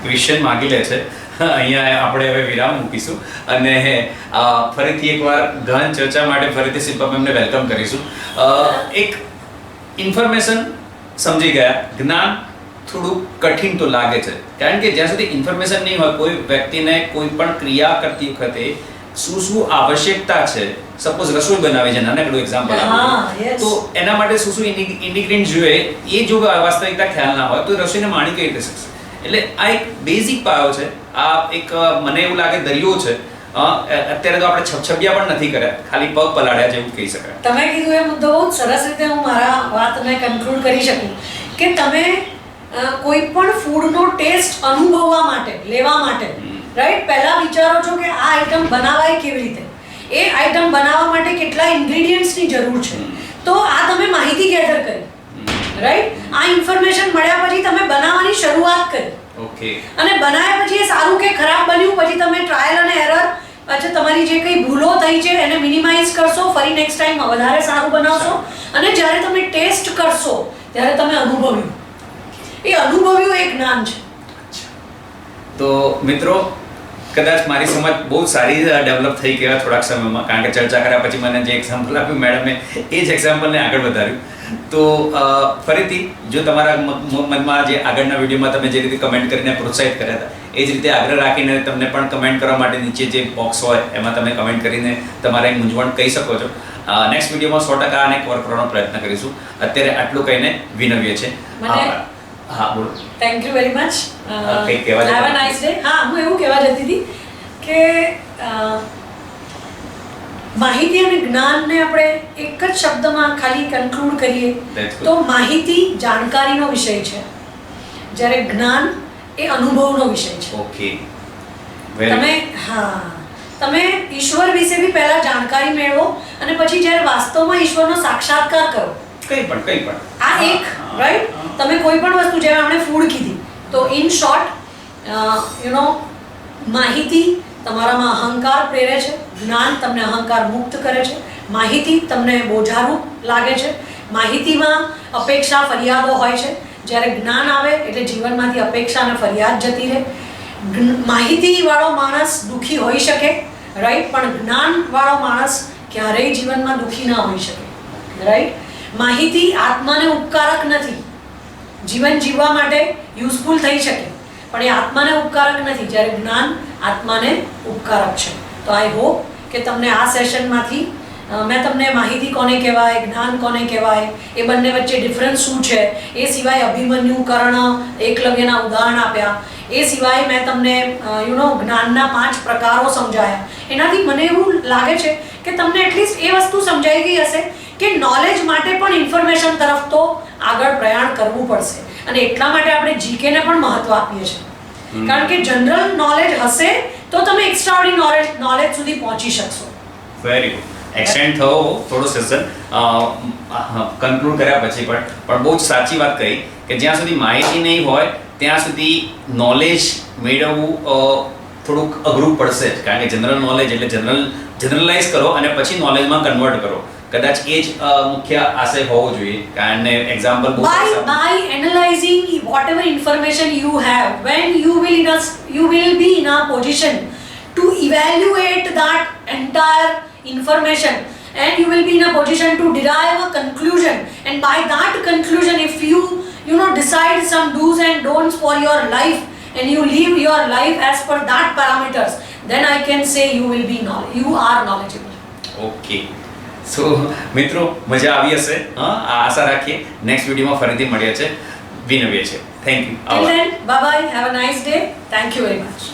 ક્વેશ્ચન માંગી લે છે. અહીંયા આપણે હવે વિરામ મૂકીશું અને ફરીથી એકવાર ગહન ચર્ચા માટે ફરીથી શિલ્પા મેમને વેલકમ કરીશું. એક ઇન્ફોર્મેશન સમજી ગયા, જ્ઞાન થોડું કઠિન તો લાગે છે, કારણ કે જ્યાં સુધી ઇન્ફોર્મેશન નહીં હોય, કોઈ વ્યક્તિને કોઈ પણ ક્રિયા કરતી વખતે શું શું આવશ્યકતા છે, સપોઝ રસોઈ બનાવી છે, નાનકડું એક્ઝામ્પલ આપું તો એના માટે શું શું ઇન્ગ્રેડિયન્ટ જોઈએ, એ જો વાસ્તવિકતા ખ્યાલ ના હોય તો રસોઈને માણી કઈ રીતે શકશે? એટલે આ એક બેઝિક પાયો છે. આ એક મને એવું લાગે દરિયો છે. અત્યારે તો આપણે છબછબિયા પણ નથી કર્યા, ખાલી પગ પલાળ્યા જેવું કહી શકાય. તમે કીધું એ મુદ્દો બહુ સરસ રીતે હું મારા વાતને કન્ક્લુડ કરી શકું કે તમે કોઈ પણ ફૂડનો ટેસ્ટ અનુભવવા માટે, લેવા માટે, રાઈટ, પહેલા વિચારો છો કે આ આઈટમ બનાવાય કેવી રીતે, એ આઈટમ બનાવવા માટે કેટલા ઇન્ગ્રેડિયન્ટ્સની જરૂર છે. તો આ તમે માહિતી ગેધર કરી, રાઈટ, આ ઇન્ફોર્મેશન મળ્યા પછી તમે બનાવવાની શરૂઆત કરી. ઓકે. અને બનાવ્યા પછી એ સારું કે ખરાબ બન્યું, પછી તમે ટ્રાયલ અને એરર, પછી તમારી જે કંઈ ભૂલો થઈ છે એને મિનિમાઇઝ કરશો, ફરી નેક્સ્ટ ટાઈમ વધારે સારું બનાવશો, અને જ્યારે તમે ટેસ્ટ કરશો ત્યારે તમે અનુભવ્યું, એ અનુભવ્યું એક જ્ઞાન છે. તો મિત્રો, કદાચ મારી સમજ બહુ સારી ડેવલપ થઈ ગયા થોડાક સમયમાં, કારણ કે ચર્ચા કર્યા પછી મને જે એક્ઝામ્પલ આપ્યું મેડમે, એ જ એક્ઝામ્પલને આગળ વધાર્યું. તો ફરીથી જો તમારા મનમાં જે આગળના વિડીયોમાં તમે જે રીતે કમેન્ટ કરીને પ્રોત્સાહિત કર્યા હતા, એ જ રીતે આગ્રહ રાખીને તમને પણ કમેન્ટ કરવા માટે નીચે જે બોક્સ હોય એમાં તમે કમેન્ટ કરીને તમારા મૂંઝવણ કહી શકો છો. નેક્સ્ટ વિડીયોમાં 100% આને કવર કરવાનો પ્રયત્ન કરીશું. અત્યારે આટલું કહીને વિનવીએ છીએ. હા, બોલો. Thank you very much. કંઈક કહેવા જતા? Have a nice day. હા, હું એવું કહેવા જતી હતી કે માહિતી અને જ્ઞાનને આપણે એક જ શબ્દમાં ખાલી કન્ક્લુડ કરીએ તો માહિતી જાણકારીનો વિષય છે, જ્યારે જ્ઞાન એ અનુભવનો વિષય છે. ઓકે. તમે ઈશ્વર વિશે બી પહેલા જાણકારી મેળવો, અને પછી જ્યારે વાસ્તવમાં ઈશ્વરનો સાક્ષાત્કાર કરો, કંઈ પણ આ એક, રાઈટ, તમે કોઈ પણ વસ્તુ, જેમ આપણે ફૂડ કીધી, તો ઇન શોર્ટ માહિતી તમારામાં અહંકાર પ્રેરે છે, જ્ઞાન તમને અહંકાર મુક્ત કરે છે, માહિતી તમને બોજારૂપ લાગે છે, માહિતીમાં અપેક્ષા ફરિયાદો હોય છે, જ્યારે જ્ઞાન આવે એટલે જીવનમાંથી અપેક્ષા અને ફરિયાદ જતી રહે. માહિતીવાળો માણસ દુઃખી હોઈ શકે, રાઈટ, પણ જ્ઞાનવાળો માણસ ક્યારેય જીવનમાં દુઃખી ના હોઈ શકે, રાઈટ. માહિતી આત્માને ઉપકારક નથી, જીવન જીવવા માટે યુઝફુલ થઈ શકે, પણ એ આત્માને ઉપકારક નથી, જ્યારે જ્ઞાન આત્માને ઉપકારક છે. તો આઈ હોપ કે તમને આ સેશનમાંથી મેં તમને માહિતી કોને કહેવાય, જ્ઞાન કોને કહેવાય, એ બંને વચ્ચે ડિફરન્સ શું છે, એ સિવાય અભિમન્યુ, કર્ણ, એકલવ્યના ઉદાહરણ આપ્યા, એ સિવાય મેં તમને જ્ઞાનના 5 પ્રકારો સમજાયા. એનાથી મને એવું લાગે છે કે તમને એટલીસ્ટ એ વસ્તુ સમજાઈ ગઈ હશે કે નોલેજ માટે પણ ઇન્ફોર્મેશન તરફ તો આગળ જાણ કરવું પડશે. અને એટલા માટે આપણે જીકે ને પણ મહત્વ આપીએ છીએ, કારણ કે જનરલ નોલેજ હશે તો તમે એક્સ્ટ્રા ઓર્ડિનરી નોલેજ સુધી પહોંચી શકશો. Very good. એક્સટેન્ડ થયો થોડો સેશન કન્ક્લુડ કર્યા પછી પણ બહુ જ સાચી વાત કહી કે જ્યાં સુધી માહિતી નહીં હોય ત્યાં સુધી નોલેજ મેળવવું થોડુંક અઘરું પડશે જ, કારણ કે જનરલ નોલેજ એટલે જનરલાઇઝ કરો અને પછી નોલેજમાં કન્વર્ટ કરો. કદાચ એ જ મુખ્ય આશય હોવો જોઈએ. કારણ કે example by analyzing whatever information you have, when you will be in a position to evaluate that entire information, and you will be in a position to derive a conclusion, and by that conclusion if you decide some do's and don'ts for your life and you live your life as per that parameters, then I can say you are knowledgeable. Okay. So મિત્રો, મજા આવી હશે. આશા રાખીએ next વિડીયોમાં ફરીથી મળીએ છે, વિનવીએ છે. Thank you. Till then, bye bye, have a nice day, thank you very much.